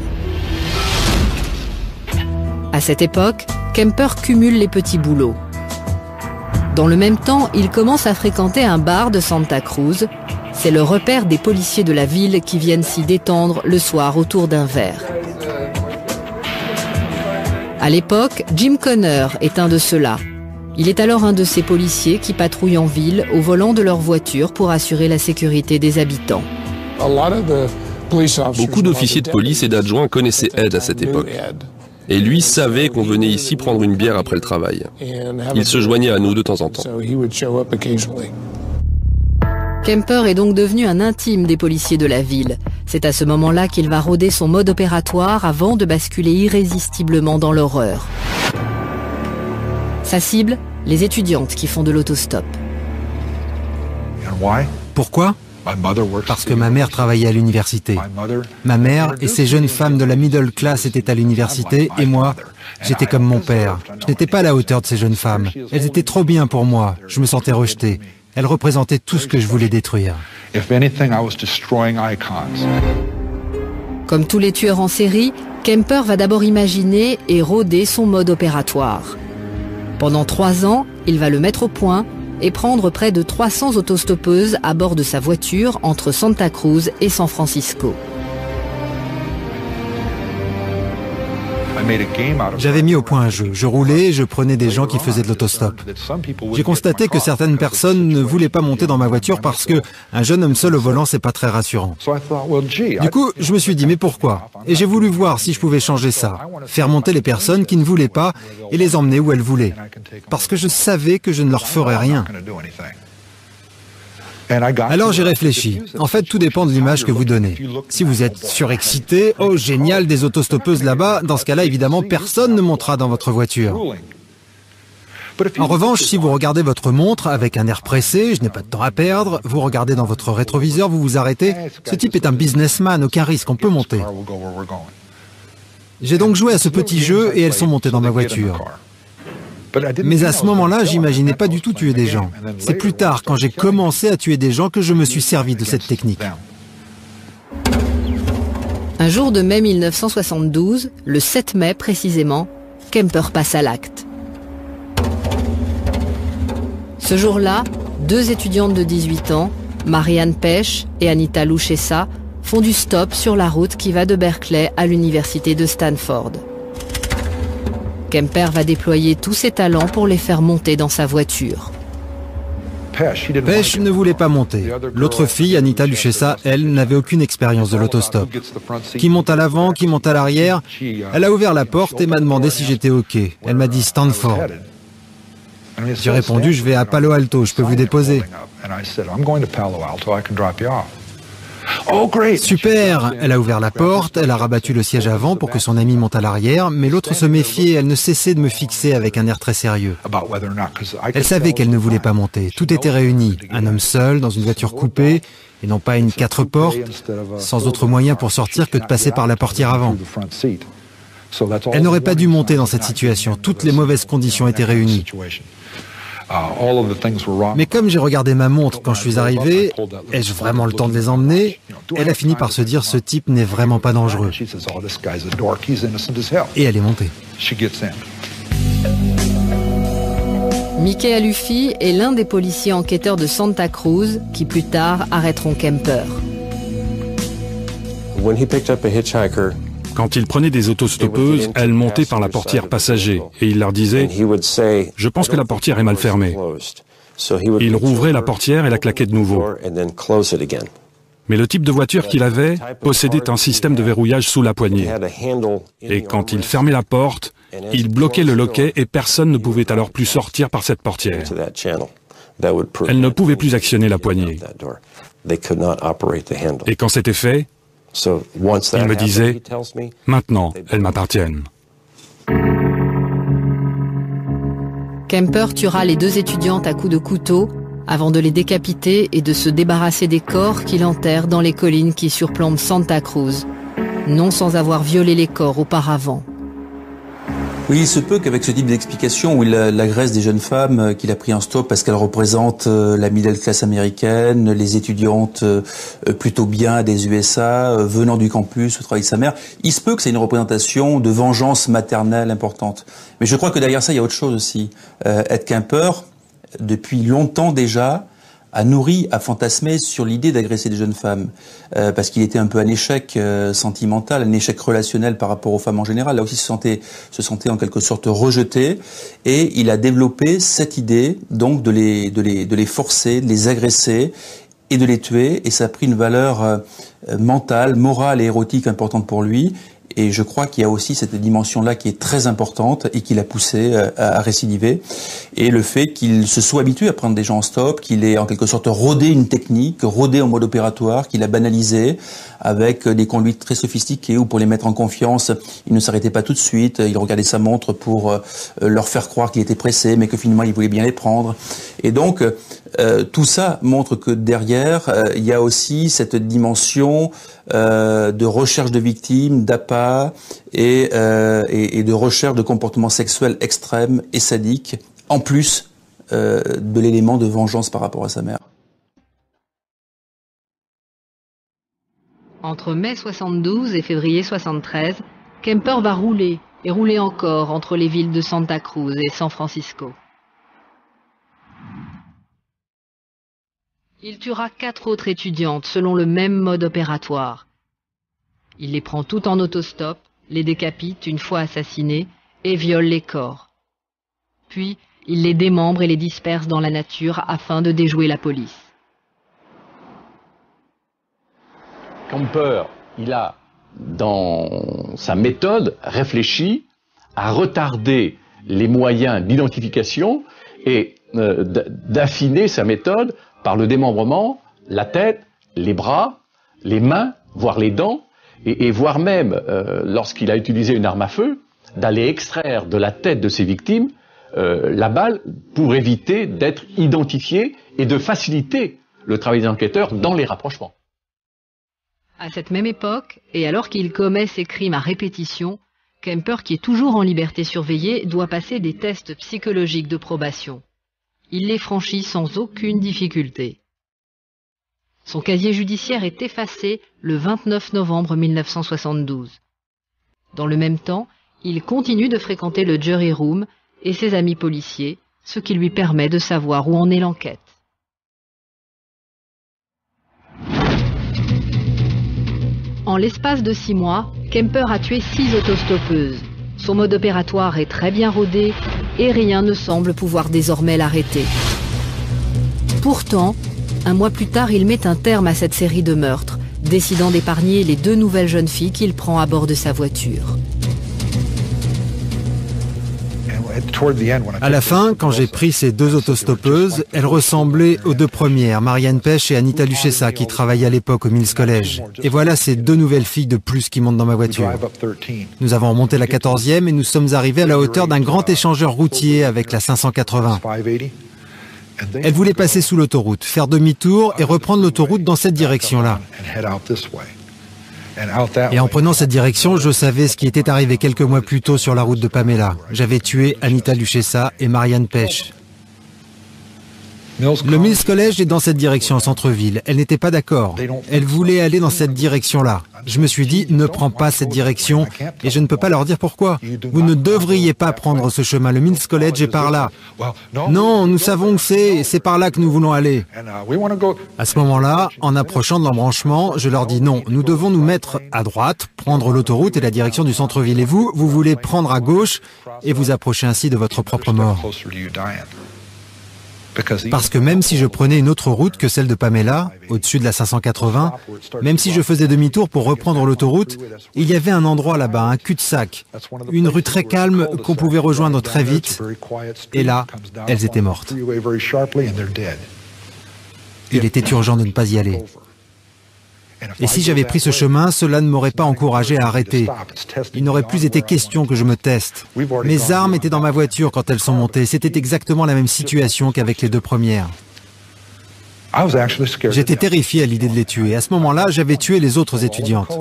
À cette époque, Kemper cumule les petits boulots. Dans le même temps, il commence à fréquenter un bar de Santa Cruz. C'est le repère des policiers de la ville qui viennent s'y détendre le soir autour d'un verre. À l'époque, Jim Conner est un de ceux-là. Il est alors un de ces policiers qui patrouillent en ville au volant de leur voiture pour assurer la sécurité des habitants. Beaucoup d'officiers de police et d'adjoints connaissaient Ed à cette époque. Et lui savait qu'on venait ici prendre une bière après le travail. Il se joignait à nous de temps en temps. Kemper est donc devenu un intime des policiers de la ville. C'est à ce moment-là qu'il va rôder son mode opératoire avant de basculer irrésistiblement dans l'horreur. Sa cible, les étudiantes qui font de l'autostop. Pourquoi ? Parce que ma mère travaillait à l'université. Ma mère et ces jeunes femmes de la middle class étaient à l'université et moi, j'étais comme mon père. Je n'étais pas à la hauteur de ces jeunes femmes. Elles étaient trop bien pour moi. Je me sentais rejeté. Elles représentaient tout ce que je voulais détruire. Comme tous les tueurs en série, Kemper va d'abord imaginer et rôder son mode opératoire. Pendant 3 ans, il va le mettre au point et prendre près de 300 autostoppeuses à bord de sa voiture entre Santa Cruz et San Francisco. J'avais mis au point un jeu. Je roulais et je prenais des gens qui faisaient de l'autostop. J'ai constaté que certaines personnes ne voulaient pas monter dans ma voiture parce que un jeune homme seul au volant, c'est pas très rassurant. Du coup, je me suis dit, mais pourquoi? Et j'ai voulu voir si je pouvais changer ça. Faire monter les personnes qui ne voulaient pas et les emmener où elles voulaient. Parce que je savais que je ne leur ferais rien. Alors j'ai réfléchi. En fait, tout dépend de l'image que vous donnez. Si vous êtes surexcité, oh génial, des autostoppeuses là-bas, dans ce cas-là, évidemment, personne ne montera dans votre voiture. En revanche, si vous regardez votre montre avec un air pressé, je n'ai pas de temps à perdre, vous regardez dans votre rétroviseur, vous vous arrêtez, ce type est un businessman, aucun risque, on peut monter. J'ai donc joué à ce petit jeu et elles sont montées dans ma voiture. Mais à ce moment-là, j'imaginais pas du tout tuer des gens. C'est plus tard, quand j'ai commencé à tuer des gens, que je me suis servi de cette technique. Un jour de mai 1972, le 7 mai précisément, Kemper passe à l'acte. Ce jour-là, 2 étudiantes de 18 ans, Marianne Pêche et Anita Luchessa, font du stop sur la route qui va de Berkeley à l'université de Stanford. Kemper va déployer tous ses talents pour les faire monter dans sa voiture. Pêche ne voulait pas monter. L'autre fille, Anita Luchessa, elle, n'avait aucune expérience de l'autostop. Qui monte à l'avant, qui monte à l'arrière. Elle a ouvert la porte et m'a demandé si j'étais OK. Elle m'a dit Stanford. J'ai répondu, je vais à Palo Alto, je peux vous déposer. Super! Elle a ouvert la porte, elle a rabattu le siège avant pour que son amie monte à l'arrière, mais l'autre se méfiait, elle ne cessait de me fixer avec un air très sérieux. Elle savait qu'elle ne voulait pas monter, tout était réuni, un homme seul, dans une voiture coupée, et non pas une 4 portes, sans autre moyen pour sortir que de passer par la portière avant. Elle n'aurait pas dû monter dans cette situation, toutes les mauvaises conditions étaient réunies. Mais comme j'ai regardé ma montre quand je suis arrivé, ai-je vraiment le temps de les emmener? Elle a fini par se dire, ce type n'est vraiment pas dangereux. Et elle est montée. Mickey Alufi est l'un des policiers enquêteurs de Santa Cruz qui plus tard arrêteront Kemper. Quand il prenait des autostoppeuses, elles montaient par la portière passager et il leur disait « Je pense que la portière est mal fermée ». Il rouvrait la portière et la claquait de nouveau. Mais le type de voiture qu'il avait possédait un système de verrouillage sous la poignée. Et quand il fermait la porte, il bloquait le loquet et personne ne pouvait alors plus sortir par cette portière. Elle ne pouvait plus actionner la poignée. Et quand c'était fait, il me disait « Maintenant, elles m'appartiennent ». Kemper tuera les 2 étudiantes à coups de couteau avant de les décapiter et de se débarrasser des corps qu'il enterre dans les collines qui surplombent Santa Cruz, non sans avoir violé les corps auparavant. Oui, il se peut qu'avec ce type d'explication où il agresse des jeunes femmes qu'il a pris en stop parce qu'elles représentent la middle class américaine, les étudiantes plutôt bien des USA, venant du campus, au travail de sa mère, il se peut que c'est une représentation de vengeance maternelle importante. Mais je crois que derrière ça, il y a autre chose aussi. Ed Kemper, depuis longtemps déjà, a nourri, a fantasmé sur l'idée d'agresser des jeunes femmes, parce qu'il était un peu un échec sentimental, un échec relationnel par rapport aux femmes en général. Là aussi, se sentait en quelque sorte rejeté, et il a développé cette idée donc de les forcer, de les agresser et de les tuer, et ça a pris une valeur mentale, morale et érotique importante pour lui. Et je crois qu'il y a aussi cette dimension-là qui est très importante et qui l'a poussé à récidiver. Et le fait qu'il se soit habitué à prendre des gens en stop, qu'il ait en quelque sorte rodé une technique, rodé en mode opératoire, qu'il a banalisé avec des conduites très sophistiquées où pour les mettre en confiance, il ne s'arrêtait pas tout de suite, il regardait sa montre pour leur faire croire qu'il était pressé, mais que finalement il voulait bien les prendre. Et donc, tout ça montre que derrière, il y a aussi cette dimension de recherche de victimes, d'appât et de recherche de comportements sexuels extrêmes et sadiques, en plus de l'élément de vengeance par rapport à sa mère. Entre mai 72 et février 73, Kemper va rouler et rouler encore entre les villes de Santa Cruz et San Francisco. Il tuera 4 autres étudiantes selon le même mode opératoire. Il les prend toutes en autostop, les décapite une fois assassinées et viole les corps. Puis, il les démembre et les disperse dans la nature afin de déjouer la police. Kemper, il a, dans sa méthode, réfléchi à retarder les moyens d'identification et d'affiner sa méthode par le démembrement, la tête, les bras, les mains, voire les dents, et voire même, lorsqu'il a utilisé une arme à feu, d'aller extraire de la tête de ses victimes la balle pour éviter d'être identifié et de faciliter le travail des enquêteurs dans les rapprochements. À cette même époque, et alors qu'il commet ses crimes à répétition, Kemper, qui est toujours en liberté surveillée, doit passer des tests psychologiques de probation. Il les franchit sans aucune difficulté. Son casier judiciaire est effacé le 29 novembre 1972. Dans le même temps, il continue de fréquenter le jury room et ses amis policiers, ce qui lui permet de savoir où en est l'enquête. En l'espace de 6 mois, Kemper a tué 6 autostoppeuses. Son mode opératoire est très bien rodé et rien ne semble pouvoir désormais l'arrêter. Pourtant, un mois plus tard, il met un terme à cette série de meurtres, décidant d'épargner les 2 nouvelles jeunes filles qu'il prend à bord de sa voiture. À la fin, quand j'ai pris ces 2 autostoppeuses, elles ressemblaient aux 2 premières, Marianne Pêche et Anita Luchessa, qui travaillaient à l'époque au Mills College. Et voilà ces 2 nouvelles filles de plus qui montent dans ma voiture. Nous avons remonté la 14e et nous sommes arrivés à la hauteur d'un grand échangeur routier avec la 580. Elles voulaient passer sous l'autoroute, faire demi-tour et reprendre l'autoroute dans cette direction-là. Et en prenant cette direction, je savais ce qui était arrivé quelques mois plus tôt sur la route de Pamela. J'avais tué Anita Luchessa et Marianne Pêche. Le Mills College est dans cette direction en centre-ville. Elles n'étaient pas d'accord. Elles voulaient aller dans cette direction-là. Je me suis dit, ne prends pas cette direction, et je ne peux pas leur dire pourquoi. Vous ne devriez pas prendre ce chemin. Le Mills College est par là. Non, nous savons que c'est par là que nous voulons aller. À ce moment-là, en approchant de l'embranchement, je leur dis non, nous devons nous mettre à droite, prendre l'autoroute et la direction du centre-ville. Et vous voulez prendre à gauche et vous approcher ainsi de votre propre mort. Parce que même si je prenais une autre route que celle de Pamela, au-dessus de la 580, même si je faisais demi-tour pour reprendre l'autoroute, il y avait un endroit là-bas, un cul-de-sac, une rue très calme qu'on pouvait rejoindre très vite, et là, elles étaient mortes. Il était urgent de ne pas y aller. Et si j'avais pris ce chemin, cela ne m'aurait pas encouragé à arrêter. Il n'aurait plus été question que je me teste. Mes armes étaient dans ma voiture quand elles sont montées. C'était exactement la même situation qu'avec les deux premières. J'étais terrifié à l'idée de les tuer. À ce moment-là, j'avais tué les autres étudiantes.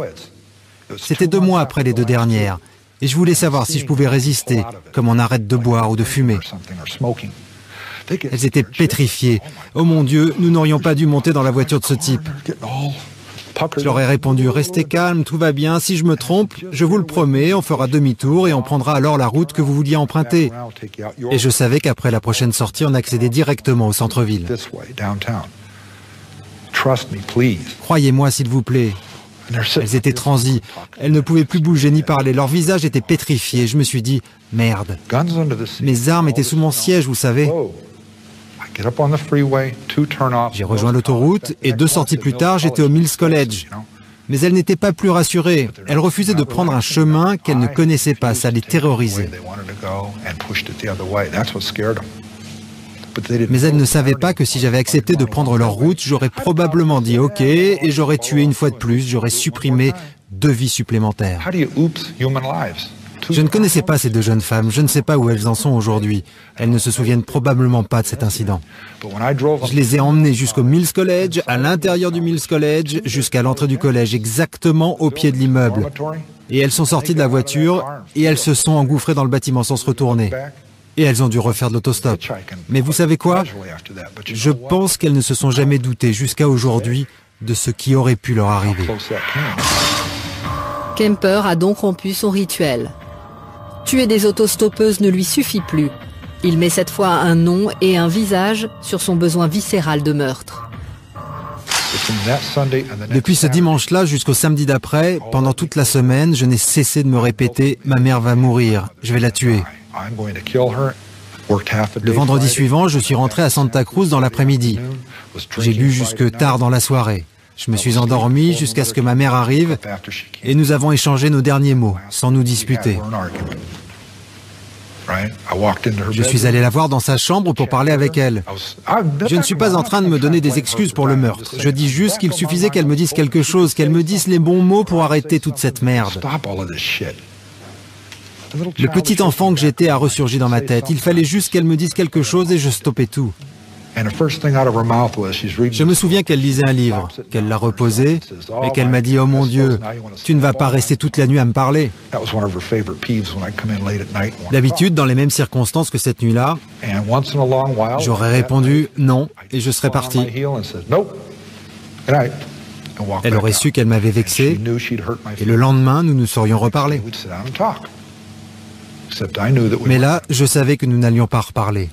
C'était 2 mois après les 2 dernières. Et je voulais savoir si je pouvais résister, comme on arrête de boire ou de fumer. Elles étaient pétrifiées. Oh mon Dieu, nous n'aurions pas dû monter dans la voiture de ce type. Je leur ai répondu, restez calme, tout va bien, si je me trompe, je vous le promets, on fera demi-tour et on prendra alors la route que vous vouliez emprunter. Et je savais qu'après la prochaine sortie, on accédait directement au centre-ville. Croyez-moi, s'il vous plaît. Elles étaient transies, elles ne pouvaient plus bouger ni parler, leur visage était pétrifié. Je me suis dit, merde. Mes armes étaient sous mon siège, vous savez. J'ai rejoint l'autoroute et 2 sorties plus tard, j'étais au Mills College. Mais elles n'étaient pas plus rassurées. Elles refusaient de prendre un chemin qu'elles ne connaissaient pas. Ça les terrorisait. Mais elles ne savaient pas que si j'avais accepté de prendre leur route, j'aurais probablement dit OK et j'aurais tué une fois de plus. J'aurais supprimé 2 vies supplémentaires. Je ne connaissais pas ces 2 jeunes femmes, je ne sais pas où elles en sont aujourd'hui. Elles ne se souviennent probablement pas de cet incident. Je les ai emmenées jusqu'au Mills College, à l'intérieur du Mills College, jusqu'à l'entrée du collège, exactement au pied de l'immeuble. Et elles sont sorties de la voiture et elles se sont engouffrées dans le bâtiment sans se retourner. Et elles ont dû refaire de l'autostop. Mais vous savez quoi? Je pense qu'elles ne se sont jamais doutées jusqu'à aujourd'hui de ce qui aurait pu leur arriver. Kemper a donc rompu son rituel. Tuer des autostoppeuses ne lui suffit plus. Il met cette fois un nom et un visage sur son besoin viscéral de meurtre. Depuis ce dimanche-là jusqu'au samedi d'après, pendant toute la semaine, je n'ai cessé de me répéter « Ma mère va mourir, je vais la tuer ». Le vendredi suivant, je suis rentré à Santa Cruz dans l'après-midi. J'ai bu jusque tard dans la soirée. Je me suis endormi jusqu'à ce que ma mère arrive et nous avons échangé nos derniers mots, sans nous disputer. Je suis allé la voir dans sa chambre pour parler avec elle. Je ne suis pas en train de me donner des excuses pour le meurtre. Je dis juste qu'il suffisait qu'elle me dise quelque chose, qu'elle me dise les bons mots pour arrêter toute cette merde. Le petit enfant que j'étais a ressurgi dans ma tête. Il fallait juste qu'elle me dise quelque chose et je stoppais tout. Je me souviens qu'elle lisait un livre, qu'elle l'a reposé et qu'elle m'a dit « Oh mon Dieu, tu ne vas pas rester toute la nuit à me parler ». D'habitude, dans les mêmes circonstances que cette nuit-là, j'aurais répondu « Non » et je serais parti. Elle aurait su qu'elle m'avait vexé et le lendemain, nous nous serions reparlés. Mais là, je savais que nous n'allions pas reparler.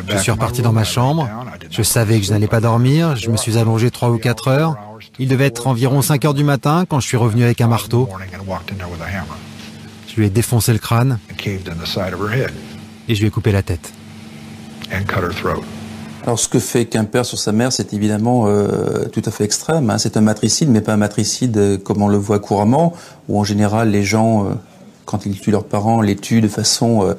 Je suis reparti dans ma chambre, je savais que je n'allais pas dormir, je me suis allongé 3 ou 4 heures. Il devait être environ 5 heures du matin quand je suis revenu avec un marteau. Je lui ai défoncé le crâne et je lui ai coupé la tête. Alors ce que fait Kemper sur sa mère, c'est évidemment tout à fait extrême. Hein. C'est un matricide, mais pas un matricide comme on le voit couramment, où en général les gens, quand ils tuent leurs parents, les tuent de façon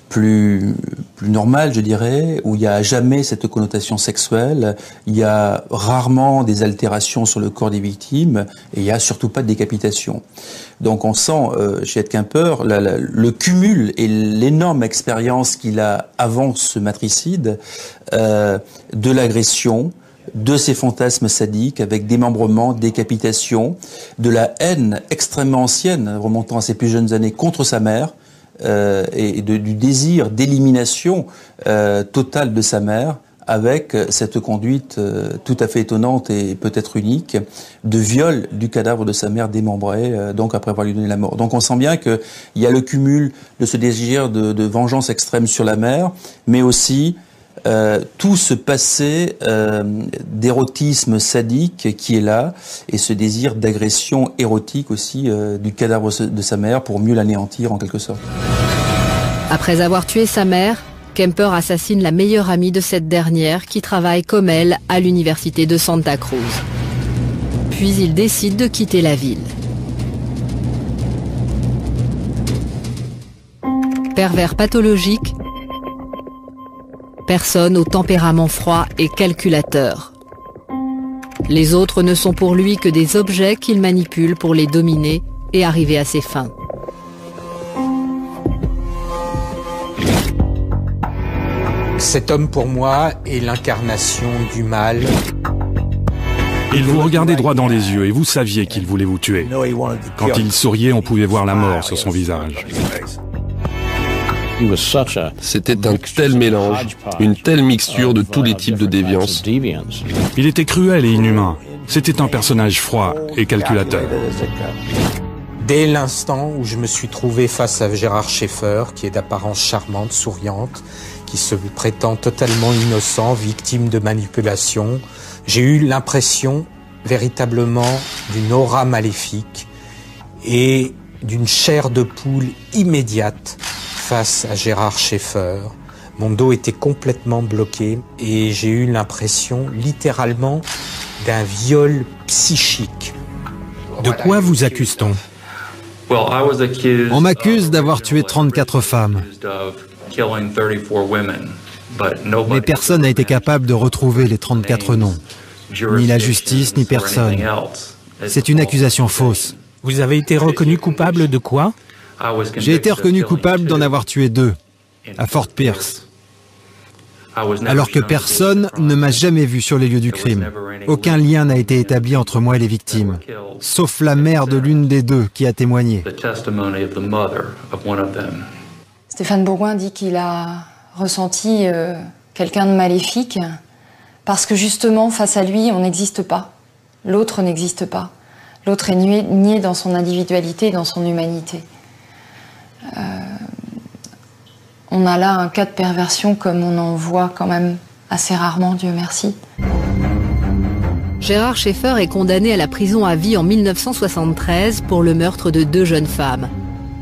plus normale, je dirais, où il n'y a jamais cette connotation sexuelle, il y a rarement des altérations sur le corps des victimes, et il n'y a surtout pas de décapitation. Donc on sent chez Ed Kemper le cumul et l'énorme expérience qu'il a avant ce matricide, de l'agression, de ses fantasmes sadiques avec démembrement, décapitation, de la haine extrêmement ancienne, remontant à ses plus jeunes années, contre sa mère, et du désir d'élimination totale de sa mère, avec cette conduite tout à fait étonnante et peut-être unique de viol du cadavre de sa mère démembré, donc après avoir lui donné la mort. Donc on sent bien qu'il y a le cumul de ce désir de vengeance extrême sur la mère, mais aussi tout ce passé d'érotisme sadique qui est là, et ce désir d'agression érotique aussi du cadavre de sa mère pour mieux l'anéantir en quelque sorte. Après avoir tué sa mère, Kemper assassine la meilleure amie de cette dernière qui travaille comme elle à l'université de Santa Cruz. Puis il décide de quitter la ville. Pervers pathologique, personne au tempérament froid et calculateur. Les autres ne sont pour lui que des objets qu'il manipule pour les dominer et arriver à ses fins. Cet homme, pour moi, est l'incarnation du mal. Il vous regardait droit dans les yeux et vous saviez qu'il voulait vous tuer. Quand il souriait, on pouvait voir la mort sur son visage. C'était un tel mélange, une telle mixture de tous les types de déviance. Il était cruel et inhumain. C'était un personnage froid et calculateur. Dès l'instant où je me suis trouvé face à Gérard Schaeffer, qui est d'apparence charmante, souriante, qui se prétend totalement innocent, victime de manipulation, j'ai eu l'impression véritablement d'une aura maléfique et d'une chair de poule immédiate face à Gérard Schaeffer. Mon dos était complètement bloqué et j'ai eu l'impression littéralement d'un viol psychique. De quoi vous accuse-t-on? On m'accuse d'avoir tué 34 femmes. Mais personne n'a été capable de retrouver les 34 noms. Ni la justice, ni personne. C'est une accusation fausse. Vous avez été reconnu coupable de quoi? J'ai été reconnu coupable d'en avoir tué 2, à Fort Pierce. Alors que personne ne m'a jamais vu sur les lieux du crime. Aucun lien n'a été établi entre moi et les victimes, sauf la mère de l'une des 2 qui a témoigné. Stéphane Bourgoin dit qu'il a ressenti quelqu'un de maléfique parce que justement, face à lui, on n'existe pas. L'autre n'existe pas. L'autre est nié dans son individualité et dans son humanité. On a là un cas de perversion comme on en voit quand même assez rarement, Dieu merci. Gérard Schaeffer est condamné à la prison à vie en 1973 pour le meurtre de 2 jeunes femmes.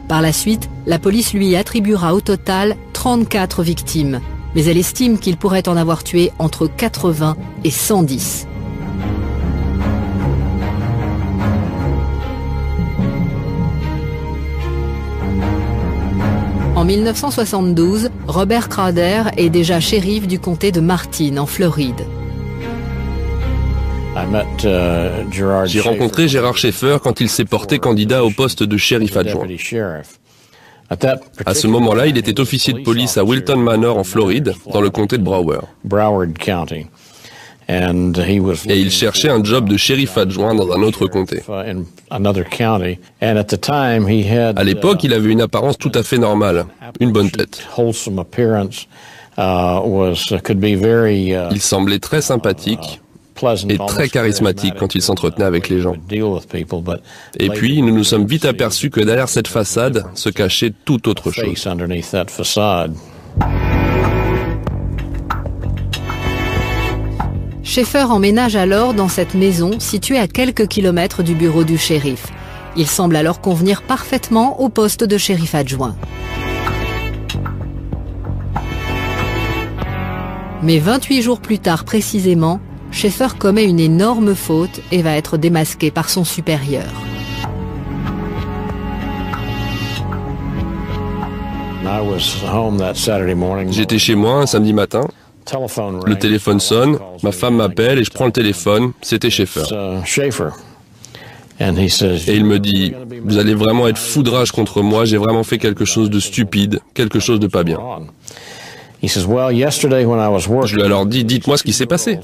Par la suite, la police lui attribuera au total 34 victimes, mais elle estime qu'il pourrait en avoir tué entre 80 et 110. En 1972, Robert Crowder est déjà shérif du comté de Martin, en Floride. J'ai rencontré Gérard Schaeffer quand il s'est porté candidat au poste de shérif adjoint. À ce moment-là, il était officier de police à Wilton Manor en Floride, dans le comté de Broward. Et il cherchait un job de shérif adjoint dans un autre comté. À l'époque, il avait une apparence tout à fait normale, une bonne tête. Il semblait très sympathique et très charismatique quand il s'entretenait avec les gens. Et puis, nous nous sommes vite aperçus que derrière cette façade se cachait tout autre chose. Schaeffer emménage alors dans cette maison située à quelques kilomètres du bureau du shérif. Il semble alors convenir parfaitement au poste de shérif adjoint. Mais 28 jours plus tard précisément, Schaeffer commet une énorme faute et va être démasqué par son supérieur. J'étais chez moi un samedi matin. Le téléphone sonne, ma femme m'appelle et je prends le téléphone, c'était Schaeffer. Et il me dit, vous allez vraiment être fou de rage contre moi, j'ai vraiment fait quelque chose de stupide, quelque chose de pas bien. Je lui ai alors dit, dites-moi ce qui s'est passé.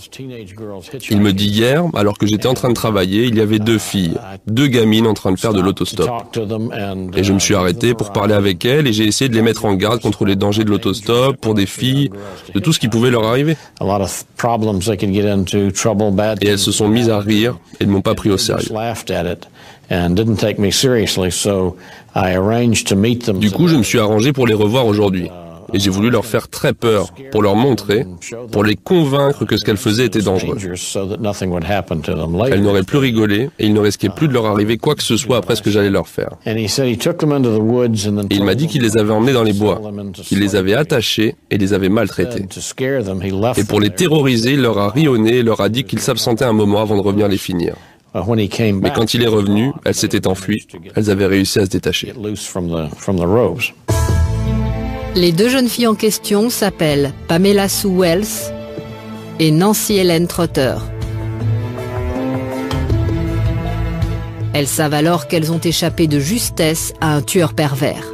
Il me dit, hier, alors que j'étais en train de travailler, il y avait 2 filles, 2 gamines en train de faire de l'autostop. Et je me suis arrêté pour parler avec elles et j'ai essayé de les mettre en garde contre les dangers de l'autostop, pour des filles, de tout ce qui pouvait leur arriver. Et elles se sont mises à rire et ne m'ont pas pris au sérieux. Du coup, je me suis arrangé pour les revoir aujourd'hui. et j'ai voulu leur faire très peur, pour leur montrer, pour les convaincre que ce qu'elles faisaient était dangereux. Elles n'auraient plus rigolé et il ne risquait plus de leur arriver quoi que ce soit après ce que j'allais leur faire. Et il m'a dit qu'il les avait emmenés dans les bois, qu'il les avait attachés et les avait maltraités. Et pour les terroriser, il leur a ri au nez et leur a dit qu'il s'absentait un moment avant de revenir les finir. Mais quand il est revenu, elles s'étaient enfuies, elles avaient réussi à se détacher. Les deux jeunes filles en question s'appellent Pamela Sue Wells et Nancy Ellen Trotter. Elles savent alors qu'elles ont échappé de justesse à un tueur pervers.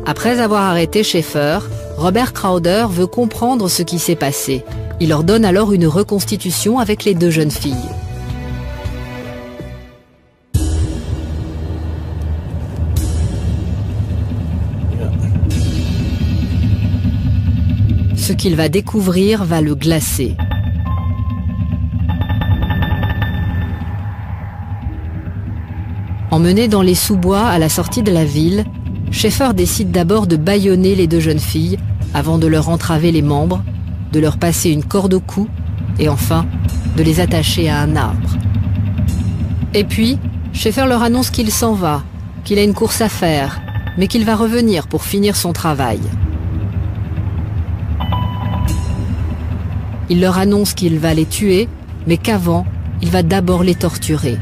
Après avoir arrêté Schaeffer, Robert Crowder veut comprendre ce qui s'est passé. Il leur donne alors une reconstitution avec les deux jeunes filles. Ce qu'il va découvrir va le glacer. Emmené dans les sous-bois à la sortie de la ville, Schaeffer décide d'abord de bâillonner les deux jeunes filles avant de leur entraver les membres, de leur passer une corde au cou et enfin de les attacher à un arbre. Et puis, Schaeffer leur annonce qu'il s'en va, qu'il a une course à faire, mais qu'il va revenir pour finir son travail. Il leur annonce qu'il va les tuer, mais qu'avant, il va d'abord les torturer.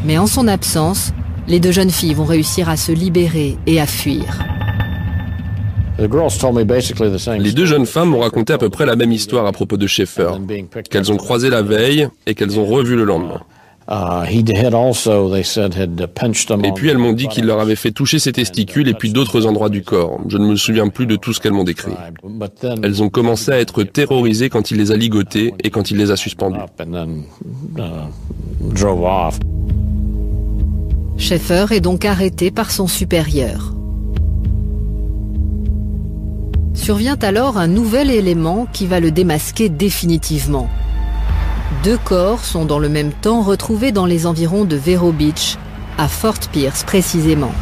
Mais en son absence, les deux jeunes filles vont réussir à se libérer et à fuir. Les deux jeunes femmes m'ont raconté à peu près la même histoire à propos de Schaeffer, qu'elles ont croisé la veille et qu'elles ont revu le lendemain. Et puis elles m'ont dit qu'il leur avait fait toucher ses testicules et puis d'autres endroits du corps. Je ne me souviens plus de tout ce qu'elles m'ont décrit. Elles ont commencé à être terrorisées quand il les a ligotées et quand il les a suspendues. Schaeffer est donc arrêté par son supérieur. Survient alors un nouvel élément qui va le démasquer définitivement. Deux corps sont dans le même temps retrouvés dans les environs de Vero Beach, à Fort Pierce précisément.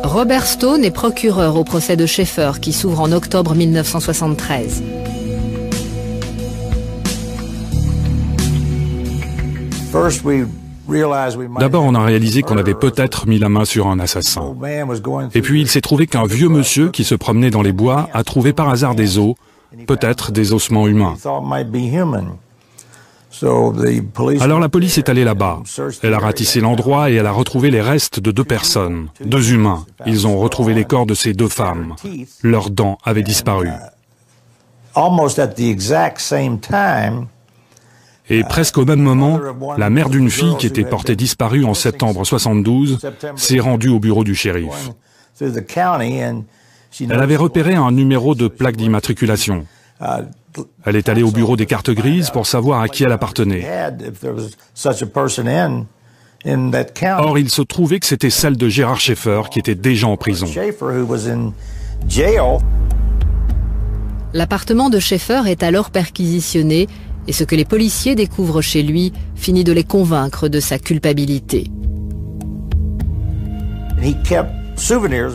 Robert Stone est procureur au procès de Schaeffer qui s'ouvre en octobre 1973. D'abord, on a réalisé qu'on avait peut-être mis la main sur un assassin. Et puis, il s'est trouvé qu'un vieux monsieur qui se promenait dans les bois a trouvé par hasard des os, peut-être des ossements humains. Alors la police est allée là-bas. Elle a ratissé l'endroit et elle a retrouvé les restes de deux personnes, deux humains. Ils ont retrouvé les corps de ces deux femmes. Leurs dents avaient disparu. Et presque au même moment, la mère d'une fille qui était portée disparue en septembre 72 s'est rendue au bureau du shérif. Elle avait repéré un numéro de plaque d'immatriculation. Elle est allée au bureau des cartes grises pour savoir à qui elle appartenait. Or, il se trouvait que c'était celle de Gérard Schaeffer qui était déjà en prison. L'appartement de Schaeffer est alors perquisitionné et ce que les policiers découvrent chez lui finit de les convaincre de sa culpabilité.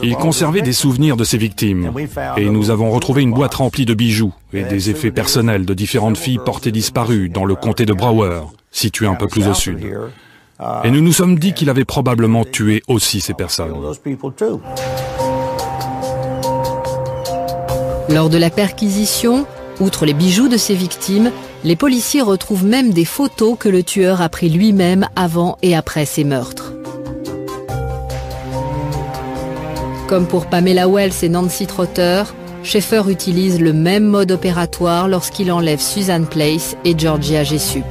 Il conservait des souvenirs de ses victimes et nous avons retrouvé une boîte remplie de bijoux et des effets personnels de différentes filles portées disparues dans le comté de Broward, situé un peu plus au sud. Et nous nous sommes dit qu'il avait probablement tué aussi ces personnes. Lors de la perquisition, outre les bijoux de ses victimes, les policiers retrouvent même des photos que le tueur a prises lui-même avant et après ses meurtres. Comme pour Pamela Wells et Nancy Trotter, Schaeffer utilise le même mode opératoire lorsqu'il enlève Susan Place et Georgia Jessup.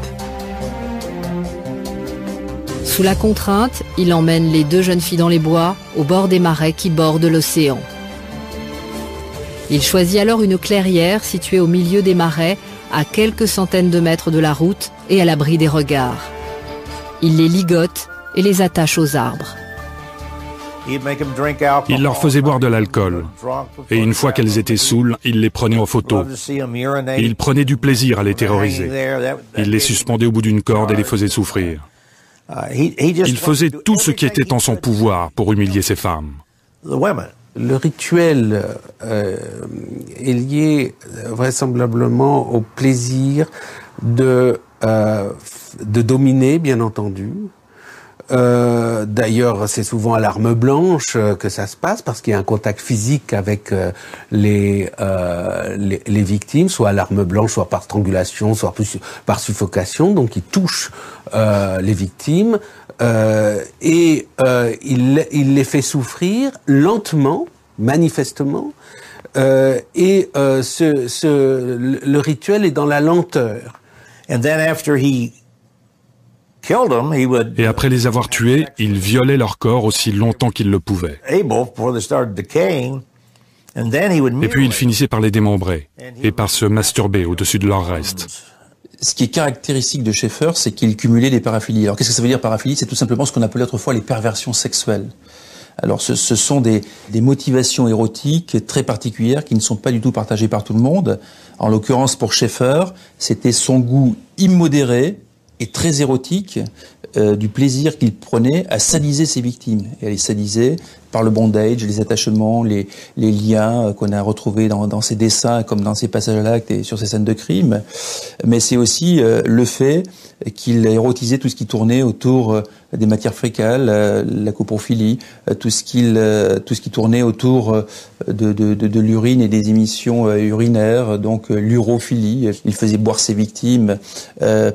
Sous la contrainte, il emmène les deux jeunes filles dans les bois, au bord des marais qui bordent l'océan. Il choisit alors une clairière située au milieu des marais, à quelques centaines de mètres de la route et à l'abri des regards. Il les ligote et les attache aux arbres. Il leur faisait boire de l'alcool. Et une fois qu'elles étaient saoules, il les prenait en photo. Et il prenait du plaisir à les terroriser. Il les suspendait au bout d'une corde et les faisait souffrir. Il faisait tout ce qui était en son pouvoir pour humilier ces femmes. Le rituel est lié vraisemblablement au plaisir de dominer, bien entendu. D'ailleurs, c'est souvent à l'arme blanche que ça se passe, parce qu'il y a un contact physique avec les victimes, soit à l'arme blanche, soit par strangulation, soit par suffocation. Donc, il touche les victimes et il les fait souffrir lentement, manifestement. Et le rituel est dans la lenteur. Et après les avoir tués, il violait leur corps aussi longtemps qu'il le pouvait. Et puis il finissait par les démembrer et par se masturber au-dessus de leurs restes. Ce qui est caractéristique de Schaeffer, c'est qu'il cumulait des paraphilies. Alors qu'est-ce que ça veut dire paraphilie? C'est tout simplement ce qu'on appelait autrefois les perversions sexuelles. Alors ce sont des motivations érotiques très particulières qui ne sont pas du tout partagées par tout le monde. En l'occurrence pour Schaeffer, c'était son goût immodéré et très érotique du plaisir qu'il prenait à sadiser ses victimes. Et à les sadiser par le bondage, les attachements, les liens qu'on a retrouvés dans ses dessins, comme dans ses passages à l'acte et sur ses scènes de crime. Mais c'est aussi le fait qu'il érotisait tout ce qui tournait autour des matières fécales, la coprophilie, tout ce qui tournait autour de l'urine et des émissions urinaires, donc l'urophilie. Il faisait boire ses victimes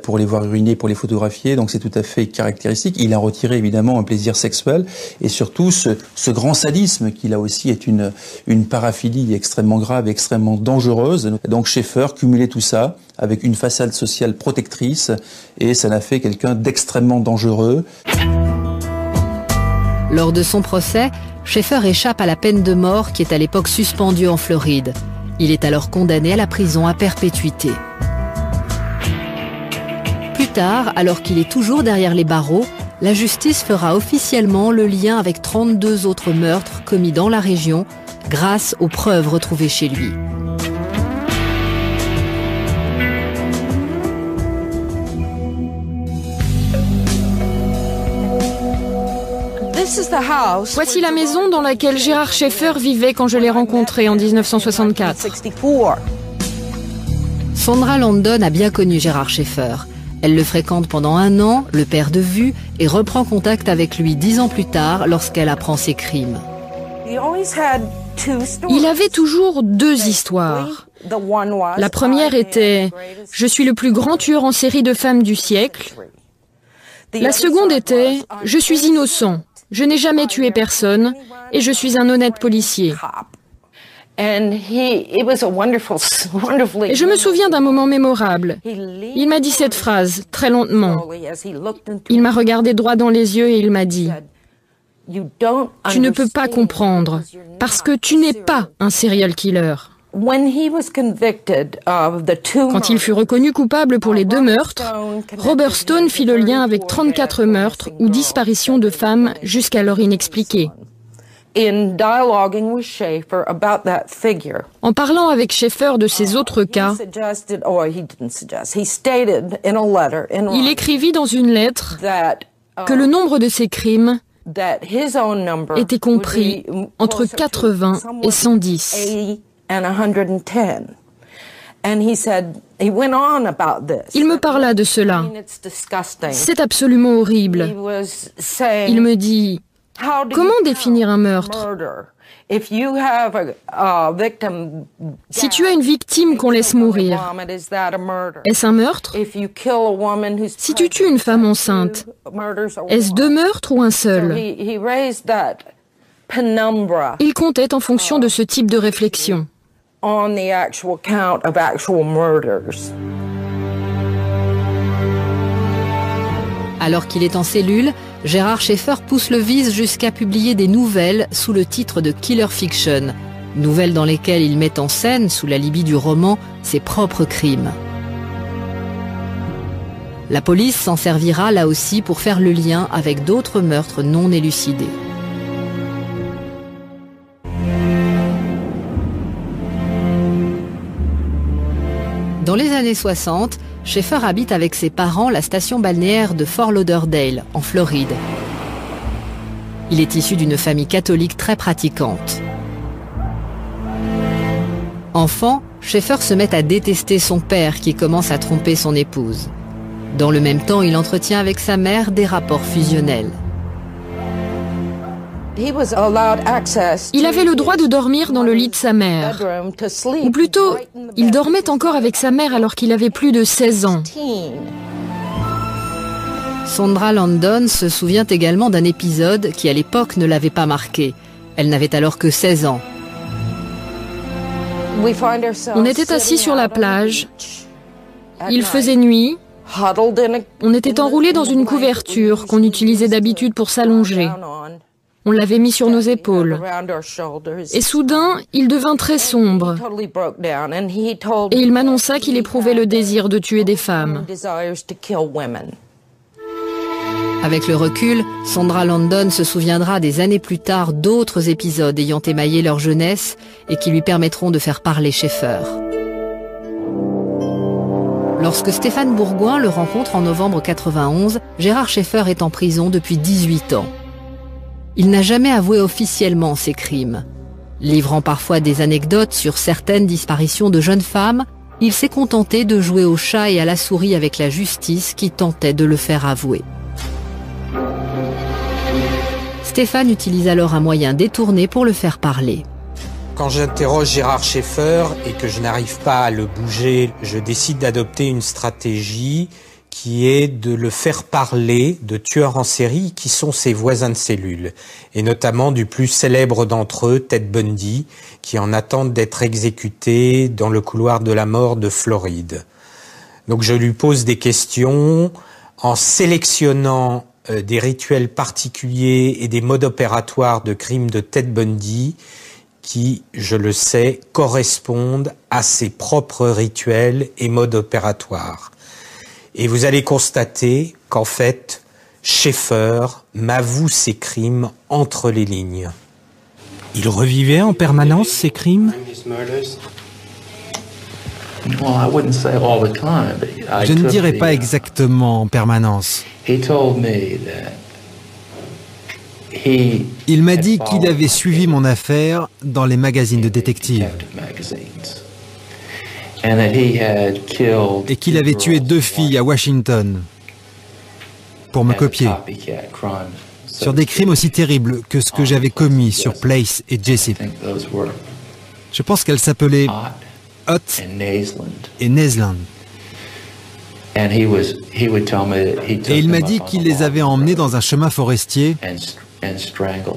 pour les voir uriner, pour les photographier, donc c'est tout à fait caractéristique. Il a retiré évidemment un plaisir sexuel et surtout ce grand sadisme qui là aussi est une paraphilie extrêmement grave et extrêmement dangereuse. Donc Schaeffer cumulait tout ça avec une façade sociale protectrice et ça l'a fait quelqu'un d'extrêmement dangereux. Lors de son procès, Schaeffer échappe à la peine de mort qui est à l'époque suspendue en Floride. Il est alors condamné à la prison à perpétuité. Plus tard, alors qu'il est toujours derrière les barreaux, la justice fera officiellement le lien avec 32 autres meurtres commis dans la région grâce aux preuves retrouvées chez lui. Voici la maison dans laquelle Gerhard Schaeffer vivait quand je l'ai rencontré en 1964. Sandra Landon a bien connu Gerhard Schaeffer. Elle le fréquente pendant 1 an, le perd de vue et reprend contact avec lui 10 ans plus tard lorsqu'elle apprend ses crimes. Il avait toujours 2 histoires. La première était « Je suis le plus grand tueur en série de femmes du siècle ». La seconde était « Je suis innocent, je n'ai jamais tué personne et je suis un honnête policier ». Et je me souviens d'un moment mémorable. Il m'a dit cette phrase, très lentement. Il m'a regardé droit dans les yeux et il m'a dit « Tu ne peux pas comprendre, parce que tu n'es pas un serial killer ». Quand il fut reconnu coupable pour les 2 meurtres, Robert Stone fit le lien avec 34 meurtres ou disparitions de femmes jusqu'alors inexpliquées. En parlant avec Schaeffer de ces autres cas, il écrivit dans une lettre que le nombre de ses crimes était compris entre 80 et 110. Il me parla de cela. C'est absolument horrible. Il me dit... Comment définir un meurtre? Si tu as une victime qu'on laisse mourir, est-ce un meurtre? Si tu tues une femme enceinte, est-ce 2 meurtres ou un seul? Il comptait en fonction de ce type de réflexion. Alors qu'il est en cellule, Gerhard Schaeffer pousse le vice jusqu'à publier des nouvelles sous le titre de Killer Fiction, nouvelles dans lesquelles il met en scène, sous l'alibi du roman, ses propres crimes. La police s'en servira là aussi pour faire le lien avec d'autres meurtres non élucidés. Dans les années 60, Schaeffer habite avec ses parents la station balnéaire de Fort Lauderdale, en Floride. Il est issu d'une famille catholique très pratiquante. Enfant, Schaeffer se met à détester son père qui commence à tromper son épouse. Dans le même temps, il entretient avec sa mère des rapports fusionnels. Il avait le droit de dormir dans le lit de sa mère. Ou plutôt, il dormait encore avec sa mère alors qu'il avait plus de 16 ans. Sondra Landon se souvient également d'un épisode qui à l'époque ne l'avait pas marqué. Elle n'avait alors que 16 ans. On était assis sur la plage. Il faisait nuit. On était enroulés dans une couverture qu'on utilisait d'habitude pour s'allonger. On l'avait mis sur nos épaules. Et soudain, il devint très sombre. Et il m'annonça qu'il éprouvait le désir de tuer des femmes. Avec le recul, Sondra Landon se souviendra des années plus tard d'autres épisodes ayant émaillé leur jeunesse et qui lui permettront de faire parler Schaeffer. Lorsque Stéphane Bourgoin le rencontre en novembre 91, Gérard Schaeffer est en prison depuis 18 ans. Il n'a jamais avoué officiellement ses crimes. Livrant parfois des anecdotes sur certaines disparitions de jeunes femmes, il s'est contenté de jouer au chat et à la souris avec la justice qui tentait de le faire avouer. Stéphane utilise alors un moyen détourné pour le faire parler. Quand j'interroge Gérard Schaeffer et que je n'arrive pas à le bouger, je décide d'adopter une stratégie qui est de le faire parler de tueurs en série qui sont ses voisins de cellule, et notamment du plus célèbre d'entre eux, Ted Bundy, qui est en attente d'être exécuté dans le couloir de la mort de Floride. Donc je lui pose des questions en sélectionnant des rituels particuliers et des modes opératoires de crimes de Ted Bundy qui, je le sais, correspondent à ses propres rituels et modes opératoires. Et vous allez constater qu'en fait, Schaeffer m'avoue ses crimes entre les lignes. Il revivait en permanence ses crimes? Je ne dirais pas exactement en permanence. Il m'a dit qu'il avait suivi mon affaire dans les magazines de détectives et qu'il avait tué 2 filles à Washington pour me copier sur des crimes aussi terribles que ce que j'avais commis sur Place et Jessup. Je pense qu'elles s'appelaient Ott et Naisland. Et il m'a dit qu'il les avait emmenées dans un chemin forestier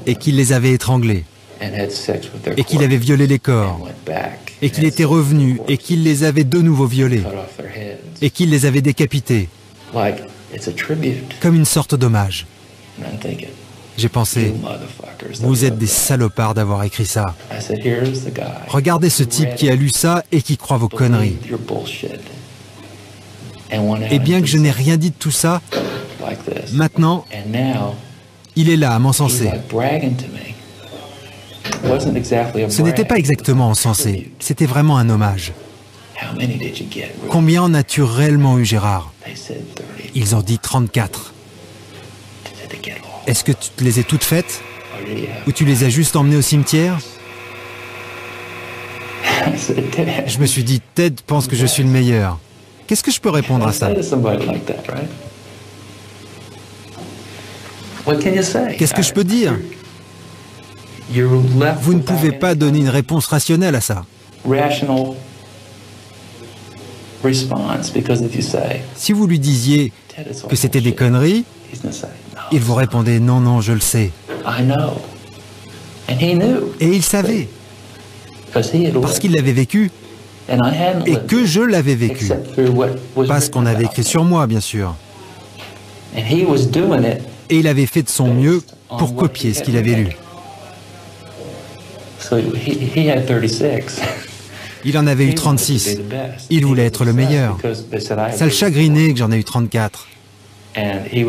et qu'il les avait étranglées et qu'il avait violé les corps et qu'il était revenu et qu'il les avait de nouveau violées et qu'il les avait décapitées comme une sorte d'hommage. J'ai pensé, vous êtes des salopards d'avoir écrit ça. Regardez ce type qui a lu ça et qui croit vos conneries. Et bien que je n'ai rien dit de tout ça, maintenant, il est là à m'encenser. Ce n'était pas exactement encensé, c'était vraiment un hommage. Combien en as-tu réellement eu, Gérard? Ils ont dit 34. Est-ce que tu te les as toutes faites? Ou tu les as juste emmenées au cimetière? Je me suis dit, Ted pense que je suis le meilleur. Qu'est-ce que je peux répondre à ça? Qu'est-ce que je peux dire? Vous ne pouvez pas donner une réponse rationnelle à ça. Si vous lui disiez que c'était des conneries, il vous répondait « Non, non, je le sais ». Et il savait, parce qu'il l'avait vécu, et que je l'avais vécu. Pas ce qu'on avait écrit sur moi, bien sûr. Et il avait fait de son mieux pour copier ce qu'il avait lu. Il en avait eu 36. Il voulait être le meilleur. Ça le chagrinait que j'en ai eu 34. Et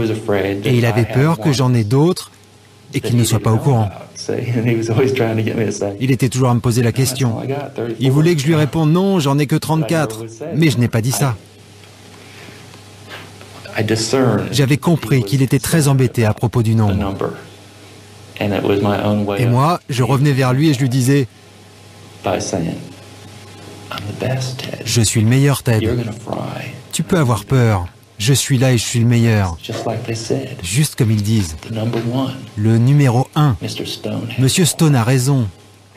il avait peur que j'en ai d'autres et qu'il ne soit pas au courant. Il était toujours à me poser la question. Il voulait que je lui réponde non, j'en ai que 34, mais je n'ai pas dit ça. J'avais compris qu'il était très embêté à propos du nombre. Et moi, je revenais vers lui et je lui disais « Je suis le meilleur, Ted. Tu peux avoir peur. Je suis là et je suis le meilleur. » Juste comme ils disent. Le numéro 1. Monsieur Stone a raison.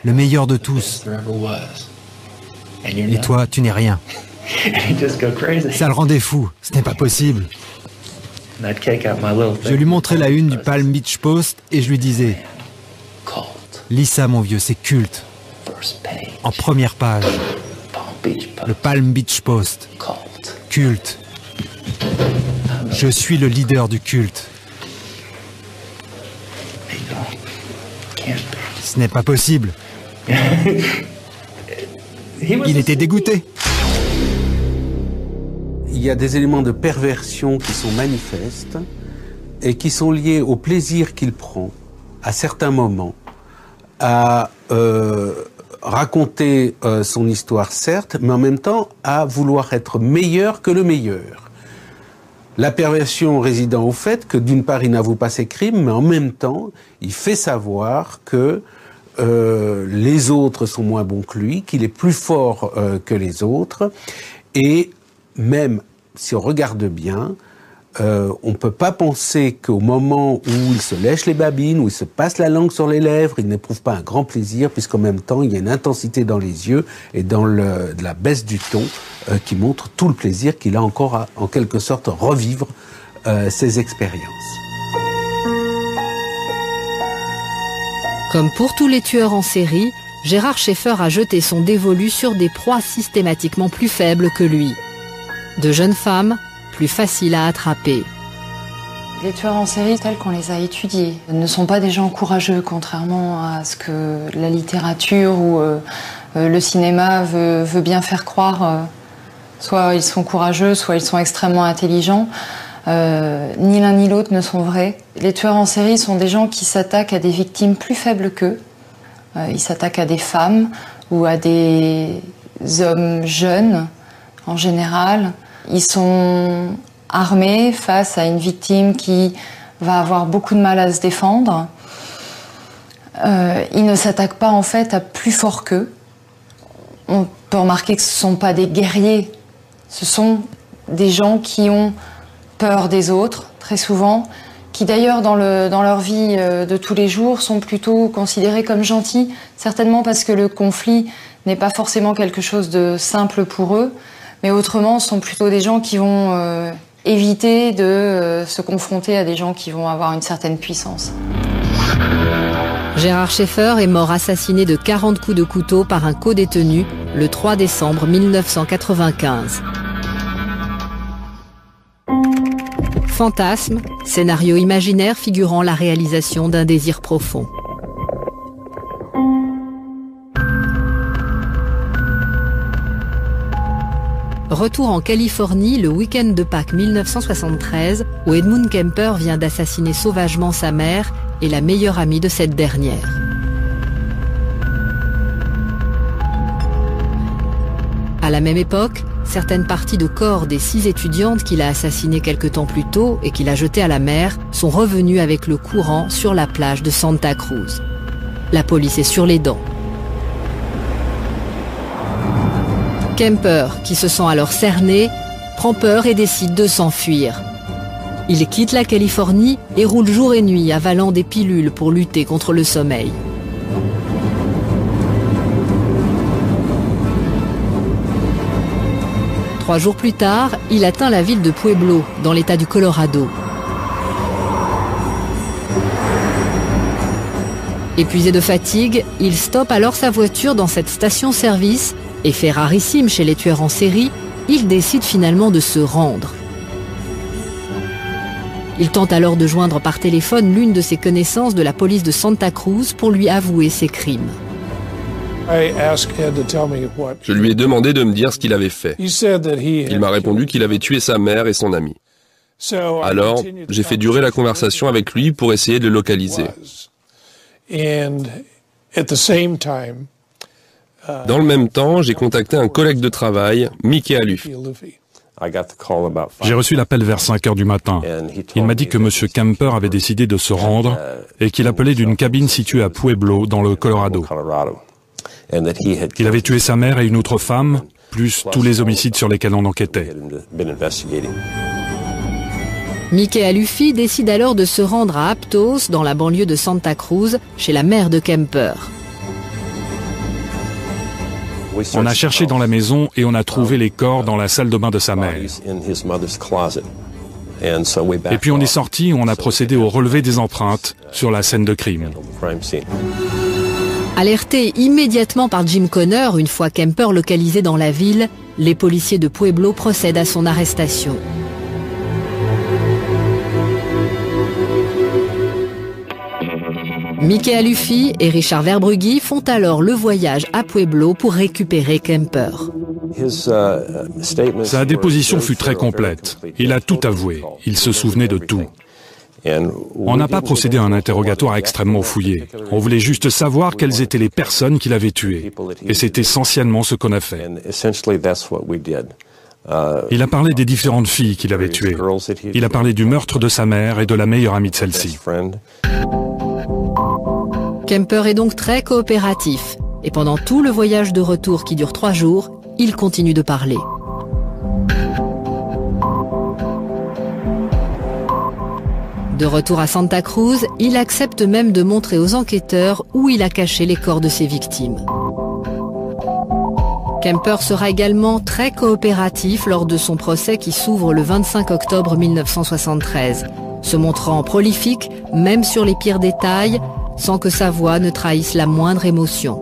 Le meilleur de tous. Et toi, tu n'es rien. Ça le rendait fou. Ce n'est pas possible. Je lui montrais la une du Palm Beach Post et je lui disais « Lis ça, mon vieux, c'est culte. En première page. Le Palm Beach Post. Culte. Je suis le leader du culte. Ce n'est pas possible. » Il était dégoûté. Il y a des éléments de perversion qui sont manifestes et qui sont liés au plaisir qu'il prend à certains moments à raconter son histoire, certes, mais en même temps à vouloir être meilleur que le meilleur. La perversion résidant au fait que d'une part il n'avoue pas ses crimes, mais en même temps il fait savoir que les autres sont moins bons que lui, qu'il est plus fort que les autres, et même si on regarde bien, on ne peut pas penser qu'au moment où il se lèche les babines, où il se passe la langue sur les lèvres, il n'éprouve pas un grand plaisir, puisqu'en même temps, il y a une intensité dans les yeux et dans la baisse du ton qui montre tout le plaisir qu'il a encore à, en quelque sorte, revivre ses expériences. Comme pour tous les tueurs en série, Gérard Schaeffer a jeté son dévolu sur des proies systématiquement plus faibles que lui. De jeunes femmes, plus faciles à attraper. Les tueurs en série, tels qu'on les a étudiés, ne sont pas des gens courageux, contrairement à ce que la littérature ou le cinéma veut bien faire croire. Soit ils sont courageux, soit ils sont extrêmement intelligents. Ni l'un ni l'autre ne sont vrais. Les tueurs en série sont des gens qui s'attaquent à des victimes plus faibles qu'eux. Ils s'attaquent à des femmes ou à des hommes jeunes, en général. Ils sont armés face à une victime qui va avoir beaucoup de mal à se défendre. Ils ne s'attaquent pas en fait à plus fort qu'eux. On peut remarquer que ce ne sont pas des guerriers. Ce sont des gens qui ont peur des autres, très souvent, qui d'ailleurs dans leur vie de tous les jours sont plutôt considérés comme gentils, certainement parce que le conflit n'est pas forcément quelque chose de simple pour eux, mais autrement ce sont plutôt des gens qui vont éviter de se confronter à des gens qui vont avoir une certaine puissance. Gérard Schaeffer est mort assassiné de 40 coups de couteau par un codétenu le 3 décembre 1995. Fantasme, scénario imaginaire figurant la réalisation d'un désir profond. Retour en Californie le week-end de Pâques 1973, où Edmund Kemper vient d'assassiner sauvagement sa mère et la meilleure amie de cette dernière. À la même époque, certaines parties de corps des 6 étudiantes qu'il a assassinées quelque temps plus tôt et qu'il a jetées à la mer sont revenues avec le courant sur la plage de Santa Cruz. La police est sur les dents. Kemper, qui se sent alors cerné, prend peur et décide de s'enfuir. Il quitte la Californie et roule jour et nuit avalant des pilules pour lutter contre le sommeil. Trois jours plus tard, il atteint la ville de Pueblo, dans l'état du Colorado. Épuisé de fatigue, il stoppe alors sa voiture dans cette station-service et fait rarissime chez les tueurs en série, il décide finalement de se rendre. Il tente alors de joindre par téléphone l'une de ses connaissances de la police de Santa Cruz pour lui avouer ses crimes. Je lui ai demandé de me dire ce qu'il avait fait. Il m'a répondu qu'il avait tué sa mère et son ami. Alors, j'ai fait durer la conversation avec lui pour essayer de le localiser. Dans le même temps, j'ai contacté un collègue de travail, Mickey Alufi. J'ai reçu l'appel vers 5 heures du matin. Il m'a dit que M. Kemper avait décidé de se rendre et qu'il appelait d'une cabine située à Pueblo, dans le Colorado. Il avait tué sa mère et une autre femme, plus tous les homicides sur lesquels on enquêtait. Mickey Alufi décide alors de se rendre à Aptos, dans la banlieue de Santa Cruz, chez la mère de Kemper. On a cherché dans la maison et on a trouvé les corps dans la salle de bain de sa mère. Et puis on est sorti, on a procédé au relevé des empreintes sur la scène de crime. Alertés immédiatement par Jim Conner, une fois Kemper localisé dans la ville, les policiers de Pueblo procèdent à son arrestation. Mickey Alufi et Richard Verbrugge font alors le voyage à Pueblo pour récupérer Kemper. Sa déposition fut très complète. Il a tout avoué. Il se souvenait de tout. On n'a pas procédé à un interrogatoire extrêmement fouillé. On voulait juste savoir quelles étaient les personnes qu'il avait tuées. Et c'est essentiellement ce qu'on a fait. Il a parlé des différentes filles qu'il avait tuées. Il a parlé du meurtre de sa mère et de la meilleure amie de celle-ci. Kemper est donc très coopératif. Et pendant tout le voyage de retour qui dure 3 jours, il continue de parler. De retour à Santa Cruz, il accepte même de montrer aux enquêteurs où il a caché les corps de ses victimes. Kemper sera également très coopératif lors de son procès qui s'ouvre le 25 octobre 1973, se montrant prolifique même sur les pires détails, sans que sa voix ne trahisse la moindre émotion.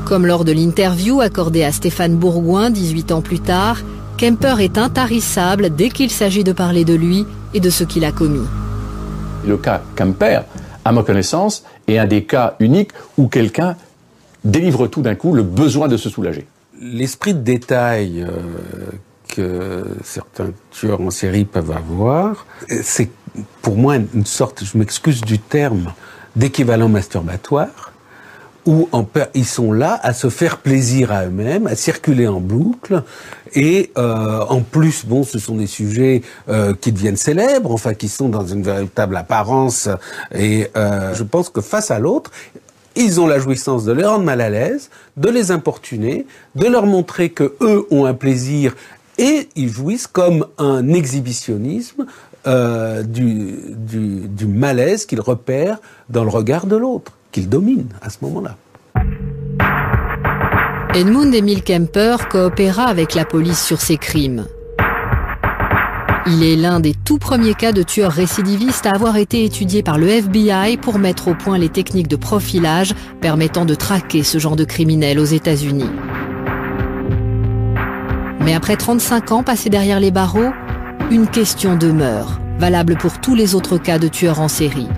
Comme lors de l'interview accordée à Stéphane Bourgoin 18 ans plus tard, Kemper est intarissable dès qu'il s'agit de parler de lui et de ce qu'il a commis. Le cas Kemper, à ma connaissance, est un des cas uniques où quelqu'un délivre tout d'un coup le besoin de se soulager. L'esprit de détail que certains tueurs en série peuvent avoir, c'est pour moi une sorte, je m'excuse du terme, d'équivalent masturbatoire, où ils sont là à se faire plaisir à eux-mêmes, à circuler en boucle, et en plus, bon, ce sont des sujets qui deviennent célèbres, enfin qui sont dans une véritable apparence, et je pense que face à l'autre, ils ont la jouissance de les rendre mal à l'aise, de les importuner, de leur montrer que eux ont un plaisir, et ils jouissent comme un exhibitionnisme du malaise qu'ils repèrent dans le regard de l'autre, qu'ils dominent à ce moment-là. Edmund Emil Kemper coopéra avec la police sur ces crimes. Il est l'un des tout premiers cas de tueurs récidivistes à avoir été étudié par le FBI pour mettre au point les techniques de profilage permettant de traquer ce genre de criminels aux États-Unis. Mais après 35 ans passés derrière les barreaux, une question demeure, valable pour tous les autres cas de tueurs en série.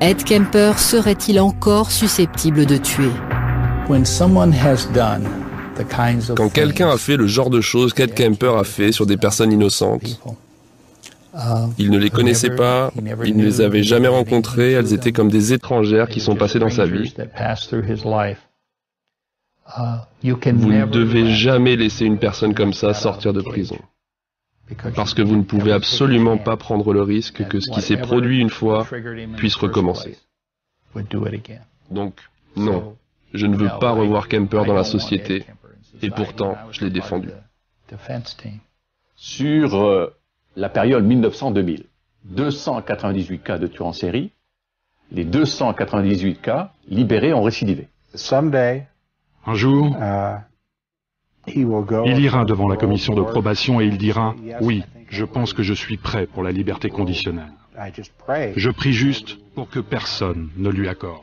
Ed Kemper serait-il encore susceptible de tuer? Quand quelqu'un a fait le genre de choses qu'Ed Kemper a fait sur des personnes innocentes, il ne les connaissait pas, il ne les avait jamais rencontrées, elles étaient comme des étrangères qui sont passées dans sa vie. Vous ne devez jamais laisser une personne comme ça sortir de prison. Parce que vous ne pouvez absolument pas prendre le risque que ce qui s'est produit une fois puisse recommencer. Donc, non, je ne veux pas revoir Kemper dans la société, et pourtant, je l'ai défendu. Sur la période 1900-2000, 298 cas de tueurs en série, les 298 cas libérés ont récidivé. Un jour, il ira devant la commission de probation et il dira « Oui, je pense que je suis prêt pour la liberté conditionnelle. Je prie juste pour que personne ne lui accorde. »